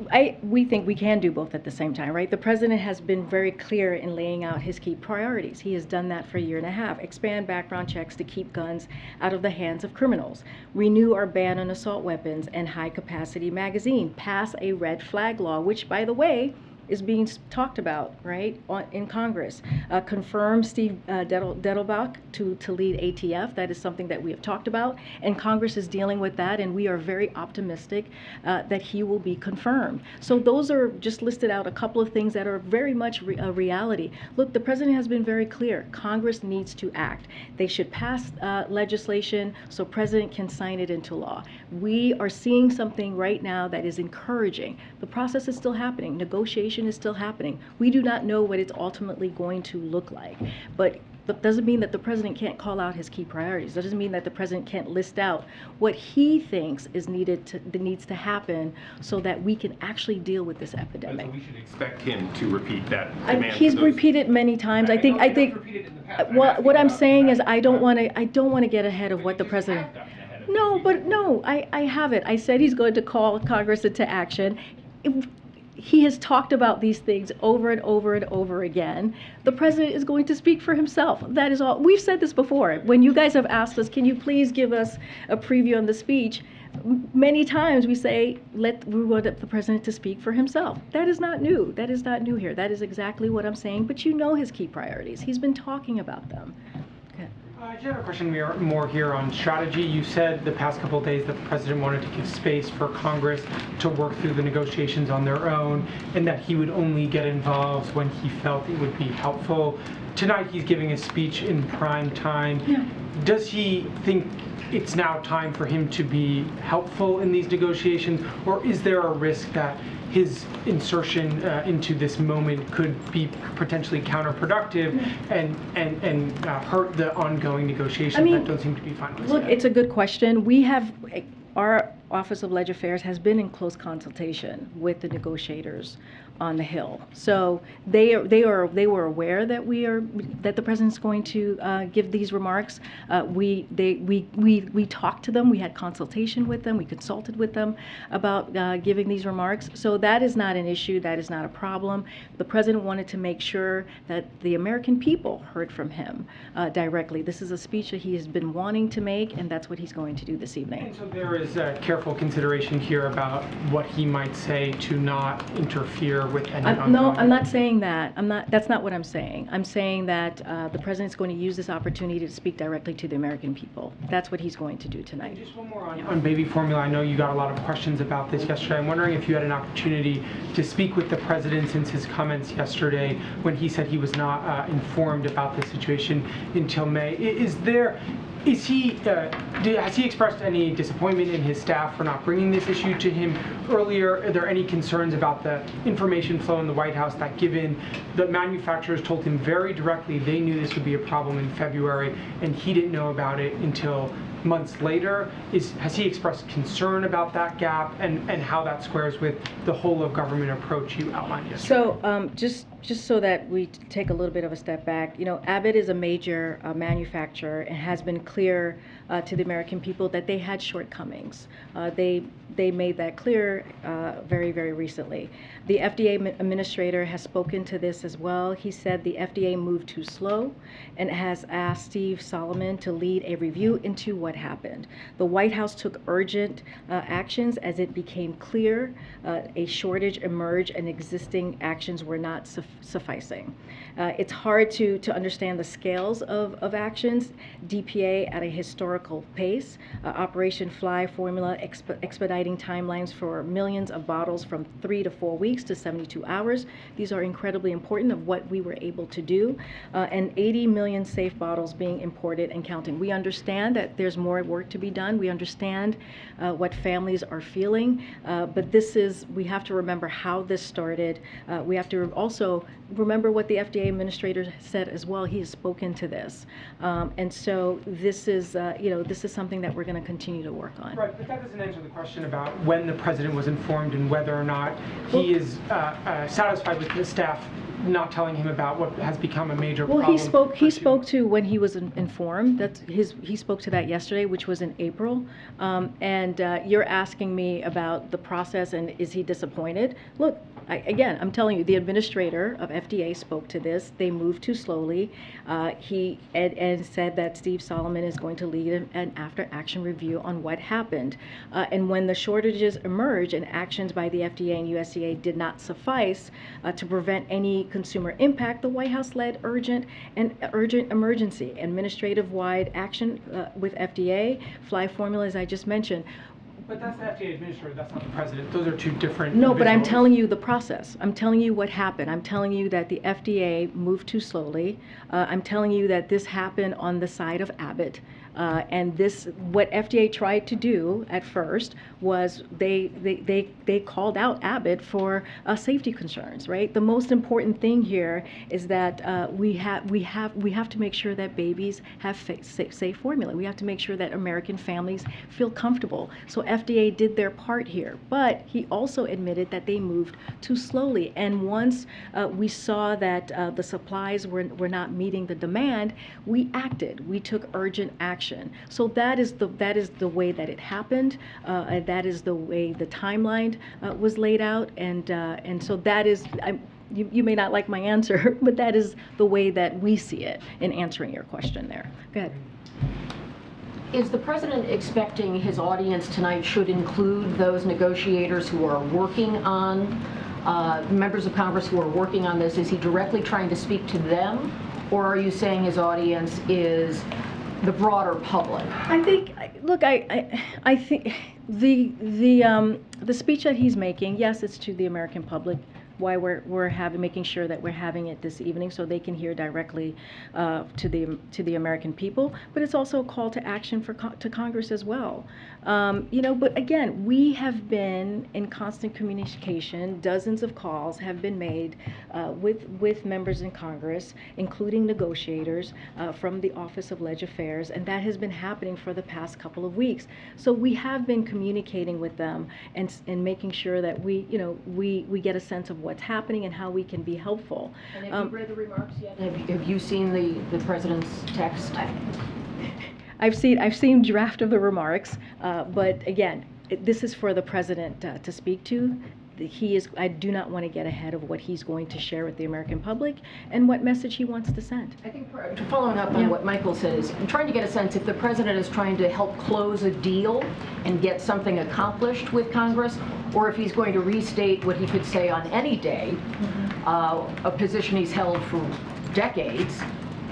we think we can do both at the same time, right? The president has been very clear in laying out his key priorities. He has done that for a year and a half. Expand background checks to keep guns out of the hands of criminals. Renew our ban on assault weapons and high-capacity magazine. Pass a red flag law, which, by the way, is being talked about, right, in Congress. Confirm Steve Dettelbach to lead ATF. That is something that we have talked about, and Congress is dealing with that, and we are very optimistic that he will be confirmed. So those are just listed out a couple of things that are very much a reality. Look, the president has been very clear. Congress needs to act. They should pass legislation so president can sign it into law. We are seeing something right now that is encouraging. The process is still happening. Negotiation is still happening. We do not know what it's ultimately going to look like, but that doesn't mean that the president can't call out his key priorities. That doesn't mean that the president can't list out what he thinks is needs to happen so that we can actually deal with this epidemic. And so we should expect him to repeat that demand. He's repeated many times. I think what I'm saying is I don't want to get ahead of what the president. No, but no, I haven't. I said he's going to call Congress into action. He has talked about these things over and over and over again. The president is going to speak for himself. That is all. We've said this before. When you guys have asked us, can you please give us a preview on the speech? Many times we say, we want the president to speak for himself. That is not new. That is not new here. That is exactly what I'm saying. But you know his key priorities. He's been talking about them. I just have a question more here on strategy. You said the past couple of days that the president wanted to give space for Congress to work through the negotiations on their own, and that he would only get involved when he felt it would be helpful. Tonight he's giving a speech in prime time. Yeah. Does he think it's now time for him to be helpful in these negotiations, or is there a risk that his insertion into this moment could be potentially counterproductive and hurt the ongoing negotiations that don't seem to be finalized? Look, it's a good question. Our Office of Legislative Affairs has been in close consultation with the negotiators on the Hill. So they were aware that the president's going to give these remarks. We talked to them. We had consultation with them. We consulted with them about giving these remarks. So that is not an issue. That is not a problem. The president wanted to make sure that the American people heard from him directly. This is a speech that he has been wanting to make, and that's what he's going to do this evening. And so there is careful consideration here about what he might say to not interfere with any No, I'm not saying that. That's not what I'm saying. I'm saying that the president's going to use this opportunity to speak directly to the American people. That's what he's going to do tonight. And just one more on baby formula. I know you got a lot of questions about this yesterday. I'm wondering if you had an opportunity to speak with the president since his comments yesterday when he said he was not informed about the situation until May. Has he expressed any disappointment in his staff for not bringing this issue to him earlier? Are there any concerns about the information flow in the White House that, given the manufacturers told him very directly they knew this would be a problem in February and he didn't know about it until months later? Has he expressed concern about that gap and how that squares with the whole of government approach you outlined yesterday? So just so that we take a little bit of a step back, Abbott is a major manufacturer and has been clear to the American people that they had shortcomings. They made that clear very, very recently. The FDA administrator has spoken to this as well. He said the FDA moved too slow and has asked Steve Solomon to lead a review into what happened. The White House took urgent actions as it became clear a shortage emerged and existing actions were not sufficing. It's hard to understand the scales of actions. DPA at a historical pace, Operation Fly Formula expediting timelines for millions of bottles from 3 to 4 weeks to 72 hours. These are incredibly important of what we were able to do. And 80 million safe bottles being imported and counting. We understand that there's more work to be done. We understand what families are feeling, but we have to remember how this started. We have to also also, remember what the FDA administrator said as well. He has spoken to this. And so this is, this is something that we're going to continue to work on. Right, but that doesn't answer the question about when the president was informed and whether or not he is satisfied with his staff not telling him about what has become a major problem. Well, he spoke to when he was informed. He spoke to that yesterday, which was in April. And you're asking me about the process and is he disappointed? Look, again, I'm telling you, the administrator of FDA spoke to this. They moved too slowly. He said that Steve Solomon is going to lead an after-action review on what happened. And when the shortages emerged and actions by the FDA and USDA did not suffice to prevent any consumer impact, the White House led urgent emergency administrative-wide action with FDA, fly formula, as I just mentioned. But that's the FDA administrator, that's not the president. Those are two different No, but I'm individuals. telling you the process. I'm telling you what happened. I'm telling you that the FDA moved too slowly. I'm telling you that this happened on the side of Abbott. And what FDA tried to do at first was they called out Abbott for safety concerns, right? The most important thing here is that we have to make sure that babies have safe formula. We have to make sure that American families feel comfortable. So FDA did their part here, but he also admitted that they moved too slowly. And once we saw that the supplies were not meeting the demand, we acted. We took urgent action. So that is the way that it happened. That is the way the timeline was laid out, and so that is. You may not like my answer, but that is the way that we see it in answering your question there. Go ahead. Is the president expecting his audience tonight should include those negotiators who are working on, members of Congress who are working on this? Is he directly trying to speak to them, or are you saying his audience is the broader public? I think, look, I think the speech that he's making, yes, it's to the American public. Why we're making sure that we're having it this evening so they can hear directly to the American people. But it's also a call to action to Congress as well. But again, we have been in constant communication. Dozens of calls have been made with members in Congress, including negotiators from the Office of Leg Affairs, and that has been happening for the past couple of weeks. So we have been communicating with them and making sure that we get a sense of what's happening and how we can be helpful. And have you read the remarks yet? Have you seen the president's text? I've seen draft of the remarks, but again, this is for the president to speak to. I do not want to get ahead of what he's going to share with the American public and what message he wants to send. I think following up on what Michael said is, I'm trying to get a sense if the president is trying to help close a deal and get something accomplished with Congress, or if he's going to restate what he could say on any day, a position he's held for decades,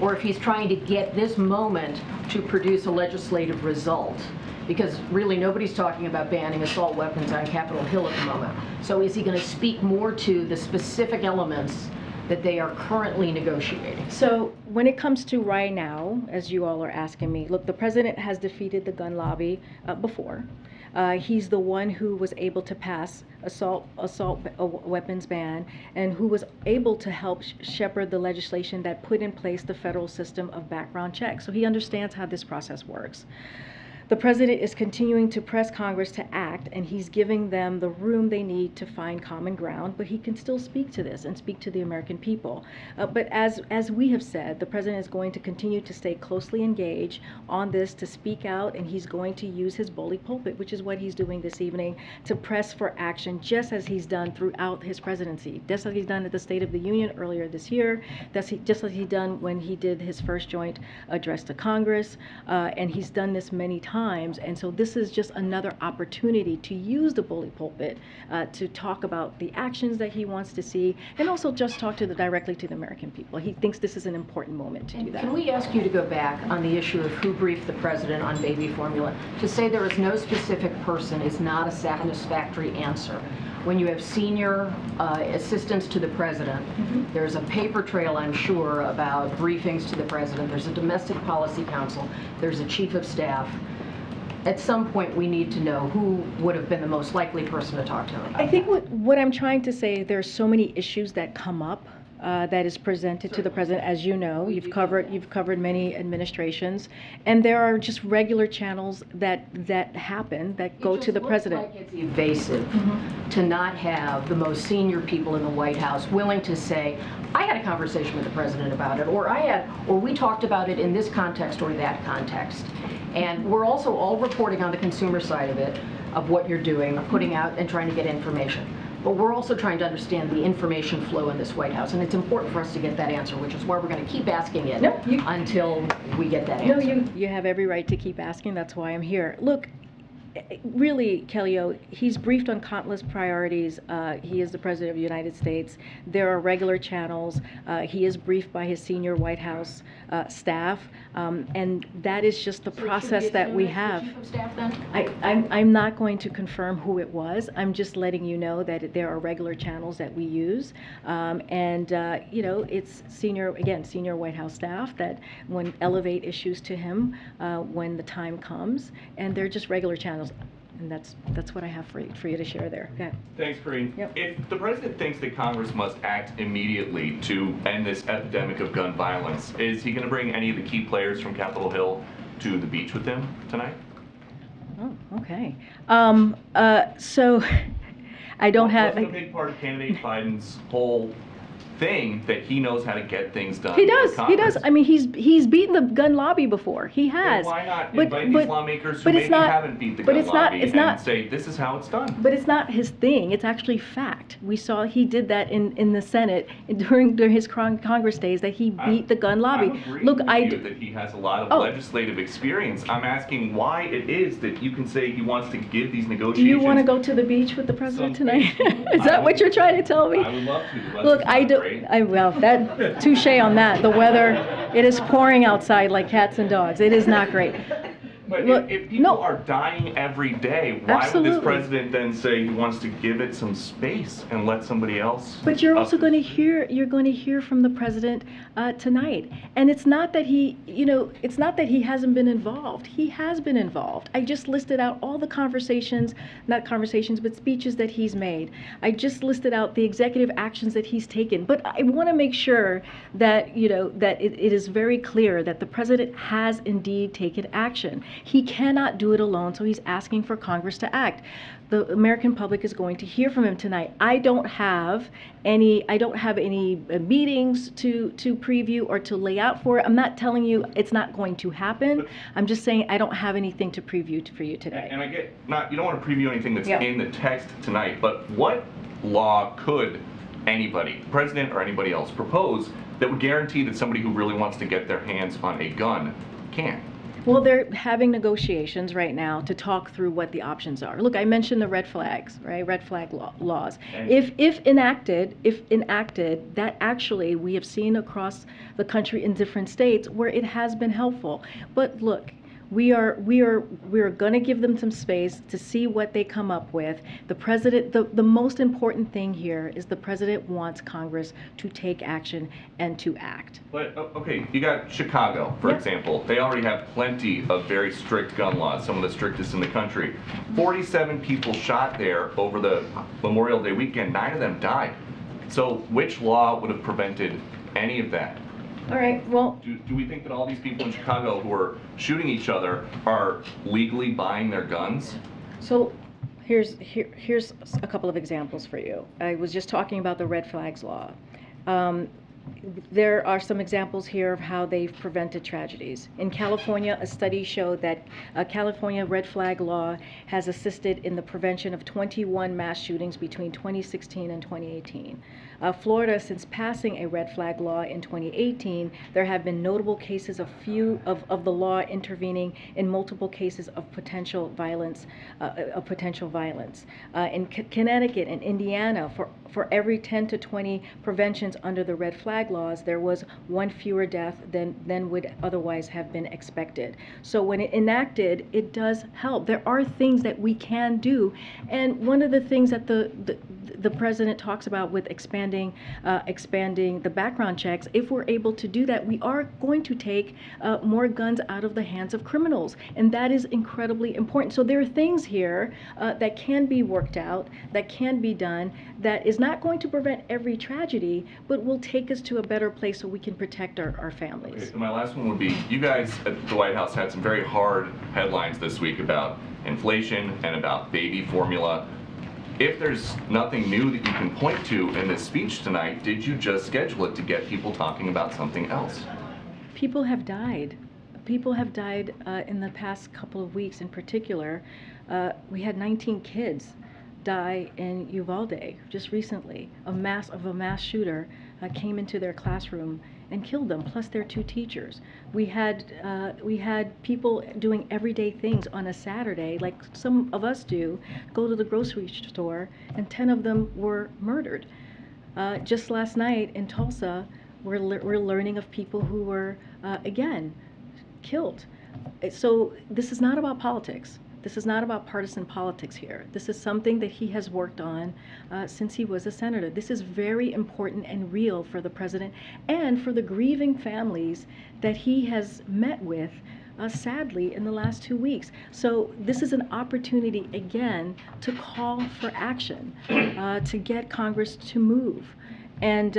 or if he's trying to get this moment to produce a legislative result. Because really nobody's talking about banning assault weapons on Capitol Hill at the moment. So is he going to speak more to the specific elements that they are currently negotiating? So when it comes to right now, as you all are asking me, look, the president has defeated the gun lobby before. He's the one who was able to pass assault weapons ban and who was able to help shepherd the legislation that put in place the federal system of background checks. So he understands how this process works. The president is continuing to press Congress to act, and he's giving them the room they need to find common ground, but he can still speak to this and speak to the American people. But as we have said, the president is going to continue to stay closely engaged on this, to speak out, and he's going to use his bully pulpit, which is what he's doing this evening, to press for action, just as he's done throughout his presidency. Just as he's done at the State of the Union earlier this year, just as he's done when he did his first joint address to Congress, and he's done this many times. And so this is just another opportunity to use the bully pulpit to talk about the actions that he wants to see, and also just talk directly to the American people. He thinks this is an important moment to do that. Can we ask you to go back on the issue of who briefed the president on baby formula? To say there is no specific person is not a satisfactory answer. When you have senior assistants to the president, there's a paper trail, I'm sure, about briefings to the president. There's a domestic policy council. There's a chief of staff. At some point, we need to know who would have been the most likely person to talk to him about. I think what I'm trying to say, there's so many issues that come up that is presented to the president. As you know, you've covered many administrations, and there are just regular channels that happen that go to the president. It just looks like it's evasive to not have the most senior people in the White House willing to say, I had a conversation with the president about it, or we talked about it in this context or that context. And we're also all reporting on the consumer side of it, of what you're doing, putting out and trying to get information. But we're also trying to understand the information flow in this White House, and it's important for us to get that answer, which is why we're going to keep asking it until we get that answer. No, you have every right to keep asking. That's why I'm here. Look, really, Kellyo, he's briefed on countless priorities. He is the President of the United States. There are regular channels. He is briefed by his senior White House staff, and that is just the process that we have. Chief of Staff, then? I'm not going to confirm who it was. I'm just letting you know that there are regular channels that we use, and you know, it's senior White House staff that when elevate issues to him when the time comes, and they're just regular channels. And that's what I have for you to share there. Yeah. Thanks, Karine. Yep. If the president thinks that Congress must act immediately to end this epidemic of gun violence, is he going to bring any of the key players from Capitol Hill to the beach with him tonight? Oh, okay. So I don't have. Wasn't a big part of candidate Biden's whole thing that he knows how to get things done. He does. He does. I mean, he's beaten the gun lobby before. He has. Then why not invite these lawmakers who maybe haven't beat the gun lobby and say this is how it's done? But it's not his thing. It's actually fact. We saw he did that in the Senate during his Congress days, that he beat the gun lobby. Look, that he has a lot of legislative experience. I'm asking why it is that you can say he wants to give these negotiations. Do you want to go to the beach with the president tonight? Is that what you're trying to tell me? I would love to. Look, I do. Well, that touche on that. The weather, it is pouring outside like cats and dogs. It is not great. But if people are dying every day, why would this president then say he wants to give it some space and let somebody else? But you're also going to hear from the president tonight. And it's not that it's not that he hasn't been involved. He has been involved. I just listed out all the but speeches that he's made. I just listed out the executive actions that he's taken. But I want to make sure that that it is very clear that the president has indeed taken action. He cannot do it alone, so he's asking for Congress to act. The American public is going to hear from him tonight. I don't have any meetings to preview or to lay out for it. I'm not telling you it's not going to happen. I'm just saying I don't have anything to preview for you today. And I get you don't want to preview anything that's in the text tonight, but what law could anybody, president or anybody else, propose that would guarantee that somebody who really wants to get their hands on a gun can? Well, they're having negotiations right now to talk through what the options are. Look, I mentioned the red flags, right? Red flag laws. If enacted, that actually we have seen across the country in different states where it has been helpful. But look, we are going to give them some space to see what they come up with. The president, the most important thing here is the president wants Congress to take action and to act. But okay, you got Chicago, for example. They already have plenty of very strict gun laws, some of the strictest in the country. 47 people shot there over the Memorial Day weekend. 9 of them died. So which law would have prevented any of that? All right, well... Do we think that all these people in Chicago who are shooting each other are legally buying their guns? So here's a couple of examples for you. I was just talking about the red flags law. There are some examples here of how they've prevented tragedies. In California, a study showed that a California red flag law has assisted in the prevention of 21 mass shootings between 2016 and 2018. Florida, since passing a red flag law in 2018, there have been notable cases of the law intervening in multiple cases of potential violence. In Connecticut and Indiana, for every 10 to 20 preventions under the red flag laws, there was one fewer death than would otherwise have been expected. So when it enacted, it does help. There are things that we can do, and one of the things that the president talks about with expanding the background checks, if we're able to do that, we are going to take more guns out of the hands of criminals, and that is incredibly important. So there are things here that can be worked out, that can be done, that is not going to prevent every tragedy, but will take us to a better place so we can protect our families. Okay, so my last one would be, you guys at the White House had some very hard headlines this week about inflation and about baby formula. If there's nothing new that you can point to in this speech tonight, did you just schedule it to get people talking about something else? People have died. People have died in the past couple of weeks in particular. We had 19 kids die in Uvalde just recently. A mass shooter came into their classroom and killed them, plus their 2 teachers. We had people doing everyday things on a Saturday, like some of us do, go to the grocery store, and 10 of them were murdered. Just last night in Tulsa, we're learning of people who were, again, killed. So this is not about politics. This is not about partisan politics here. This is something that he has worked on since he was a senator. This is very important and real for the president and for the grieving families that he has met with, sadly, in the last 2 weeks. So this is an opportunity, again, to call for action, to get Congress to move. And,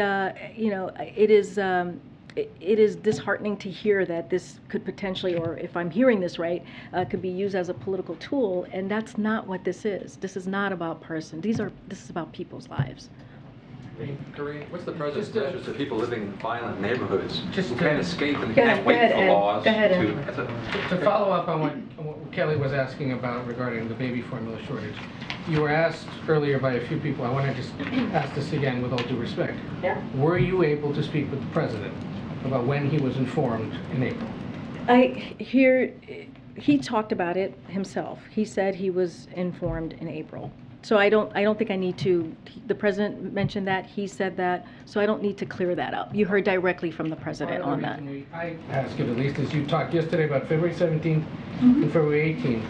it is disheartening to hear that this could potentially, or if I'm hearing this right, could be used as a political tool, and that's not what this is. This is not about person. This is about people's lives. Karine, what's the president's message to people living in violent neighborhoods Just who to- can't escape and Go can't ahead, wait Ed. for laws Go ahead, to... To follow up on what Kelly was asking about regarding the baby formula shortage, you were asked earlier by a few people, I want to just ask this again with all due respect. Yeah. Were you able to speak with the president about when he was informed in April? He talked about it himself. He said he was informed in April. So I don't think I need to, the president mentioned that, he said that, so I don't need to clear that up. You heard directly from the president on that. I asked it at least, as you talked yesterday about February 17th and February 18th.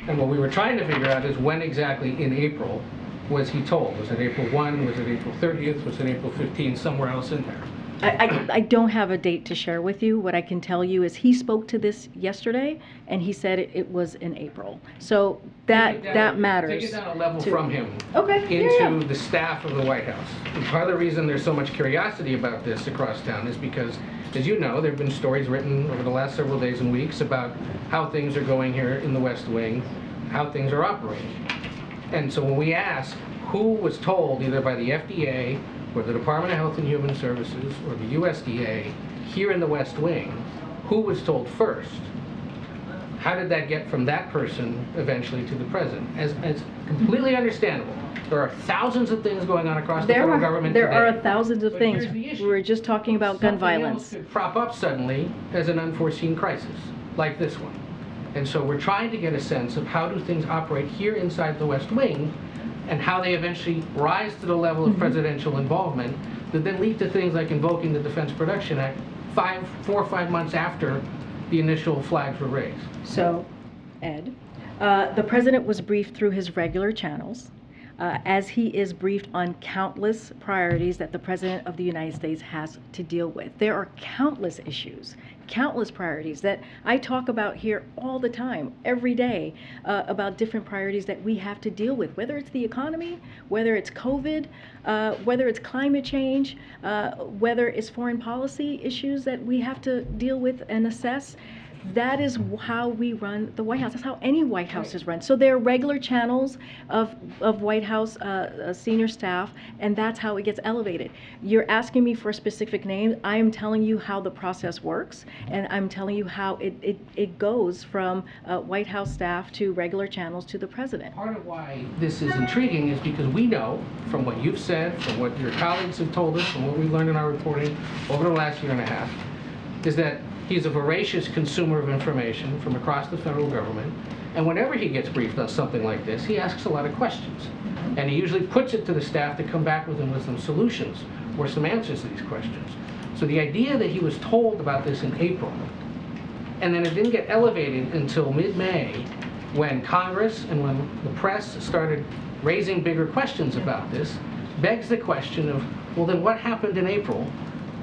And what we were trying to figure out is when exactly in April was he told? Was it April 1? Was it April 30th? Was it April 15th? Somewhere else in there? I don't have a date to share with you. What I can tell you is he spoke to this yesterday, and he said it was in April. So that matters. Take it down a level from him into the staff of the White House. And part of the reason there's so much curiosity about this across town is because, as you know, there have been stories written over the last several days and weeks about how things are going here in the West Wing, how things are operating. And so when we ask who was told, either by the FDA or the Department of Health and Human Services or the USDA here in the West Wing, who was told first? How did that get from that person eventually to the president? As completely understandable. There are thousands of things going on across the federal government today. There are thousands of But things. here's the issue. We were just talking about gun violence. Something else could prop up suddenly as an unforeseen crisis, like this one. And so we're trying to get a sense of how do things operate here inside the West Wing, and how they eventually rise to the level of presidential involvement that then lead to things like invoking the Defense Production Act 4 or 5 months after the initial flags were raised. So, Ed, the president was briefed through his regular channels, as he is briefed on countless priorities that the President of the United States has to deal with. There are countless issues, countless priorities that I talk about here all the time, every day, about different priorities that we have to deal with, whether it's the economy, whether it's COVID, whether it's climate change, whether it's foreign policy issues that we have to deal with and assess. That is how we run the White House. That's how any White House is run. So there are regular channels of White House senior staff, and that's how it gets elevated. You're asking me for specific names. I am telling you how the process works, and I'm telling you how it goes from White House staff to regular channels to the president. Part of why this is intriguing is because we know from what you've said, from what your colleagues have told us, from what we've learned in our reporting over the last year and a half, is that he's a voracious consumer of information from across the federal government, and whenever he gets briefed on something like this, he asks a lot of questions. And he usually puts it to the staff to come back with him with some solutions or some answers to these questions. So the idea that he was told about this in April, and then it didn't get elevated until mid-May, when Congress and when the press started raising bigger questions about this, begs the question of, well, then what happened in April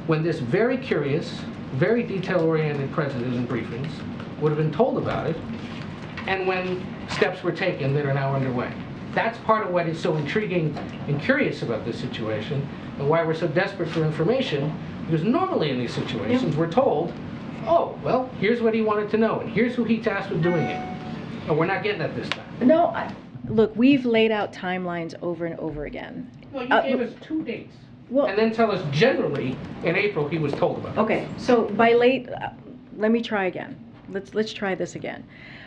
when this very curious, very detail-oriented president in briefings would have been told about it, and when steps were taken that are now underway? That's part of what is so intriguing and curious about this situation, and why we're so desperate for information, because normally in these situations we're told, oh, well, here's what he wanted to know, and here's who he tasked with doing it. And we're not getting that this time. No, look, we've laid out timelines over and over again. Well, you gave us 2 dates. Well, and then tell us generally in April he was told about it. Okay, so by late, let me try again. Let's try this again.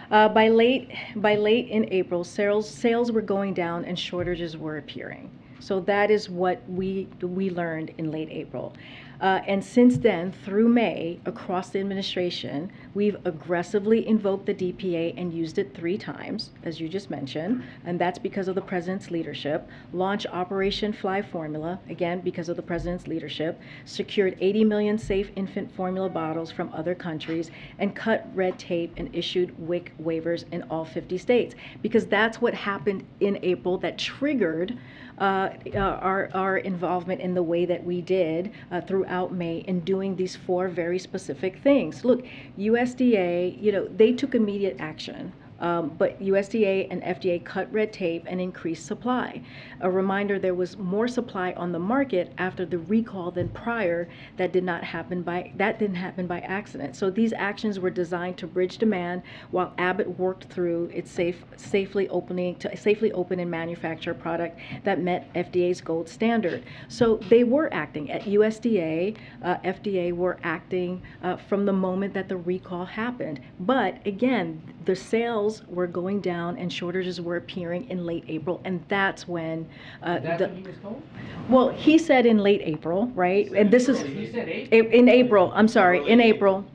By late in April, sales were going down and shortages were appearing. So that is what we learned in late April. And since then, through May, across the administration, we've aggressively invoked the DPA and used it 3 times, as you just mentioned, and that's because of the president's leadership. Launched Operation Fly Formula, again, because of the president's leadership. Secured 80 million safe infant formula bottles from other countries, and cut red tape and issued WIC waivers in all 50 states. Because that's what happened in April that triggered our involvement in the way that we did throughout May in doing these 4 very specific things. Look, USDA, they took immediate action. But USDA and FDA cut red tape and increased supply. A reminder, there was more supply on the market after the recall than prior. That didn't happen by accident. So these actions were designed to bridge demand while Abbott worked through its safely open and manufacture a product that met FDA's gold standard. So they were acting. At USDA, FDA were acting from the moment that the recall happened. But again, the sales were going down and shortages were appearing in late April, and that's when That's what he was told? well, he said in late April, right? And this is He said April? in April. I'm sorry, in April.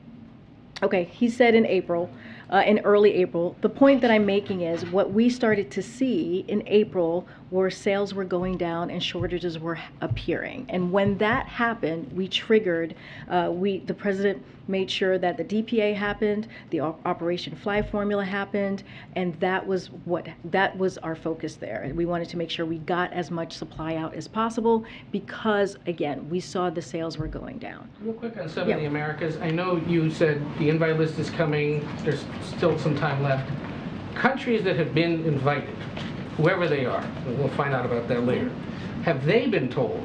Okay, he said in April, in early April. The point that I'm making is what we started to see in April were sales were going down and shortages were appearing. And when that happened, we triggered, the president made sure that the DPA happened, the Operation Fly Formula happened, and that was our focus there. We wanted to make sure we got as much supply out as possible because, again, we saw the sales were going down. Real quick on some of the Americas, I know you said the invite list is coming, there's still some time left. Countries that have been invited, whoever they are, we'll find out about that later, have they been told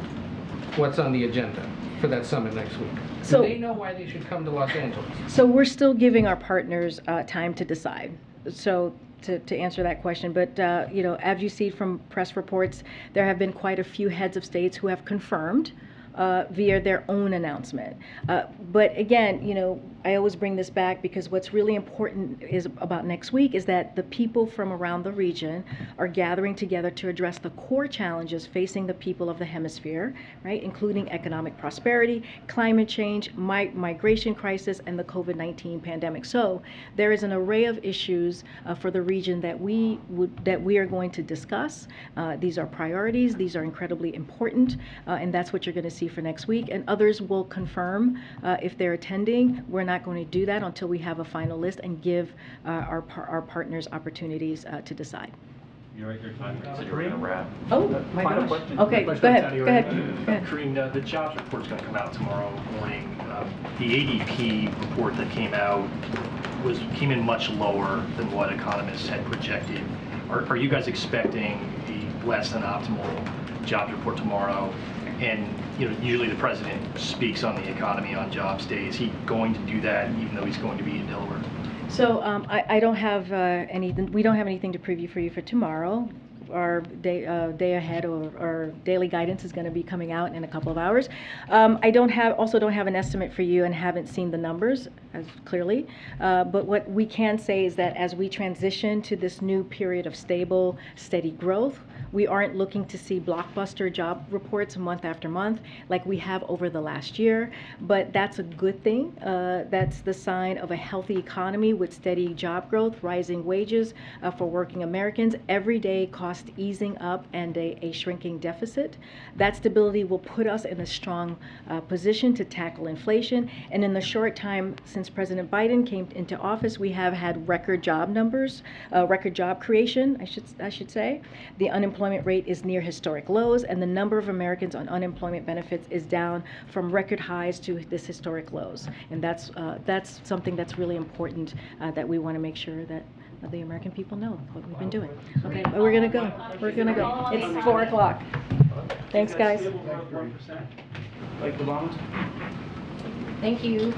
what's on the agenda for that summit next week? Do they know why they should come to Los Angeles? So we're still giving our partners time to decide. So to answer that question, but as you see from press reports, there have been quite a few heads of states who have confirmed via their own announcement. But again, I always bring this back because what's really important is about next week is that the people from around the region are gathering together to address the core challenges facing the people of the hemisphere, right, including economic prosperity, climate change, migration crisis, and the COVID-19 pandemic. So there is an array of issues for the region that we are going to discuss. These are priorities. These are incredibly important, and that's what you're going to see for next week. And others will confirm if they're attending. We're not going to do that until we have a final list and give our partners opportunities to decide. You're right, your time. So you're going to wrap. Oh, my Final gosh. question. Okay, go ahead. Go ahead. Karine, the jobs report's going to come out tomorrow morning. The ADP report that came out came in much lower than what economists had projected. Are you guys expecting a less than optimal jobs report tomorrow? And usually the president speaks on the economy on jobs day. Is he going to do that even though he's going to be in Delaware? So I don't have anything. We don't have anything to preview for you for tomorrow. Our day ahead or daily guidance is going to be coming out in a couple of hours. I also don't have an estimate for you and haven't seen the numbers as clearly. But what we can say is that as we transition to this new period of stable, steady growth, we aren't looking to see blockbuster job reports month after month like we have over the last year, but that's a good thing. That's the sign of a healthy economy with steady job growth, rising wages for working Americans. Everyday cost cost easing up and a shrinking deficit. That stability will put us in a strong position to tackle inflation. And in the short time since President Biden came into office, we have had record job numbers, record job creation, I should say. The unemployment rate is near historic lows, and the number of Americans on unemployment benefits is down from record highs to this historic lows. And that's something that's really important that we want to make sure that the American people know what we've been doing. Okay, but we're gonna go. We're gonna go. It's 4 o'clock. Thanks, guys. Thank you.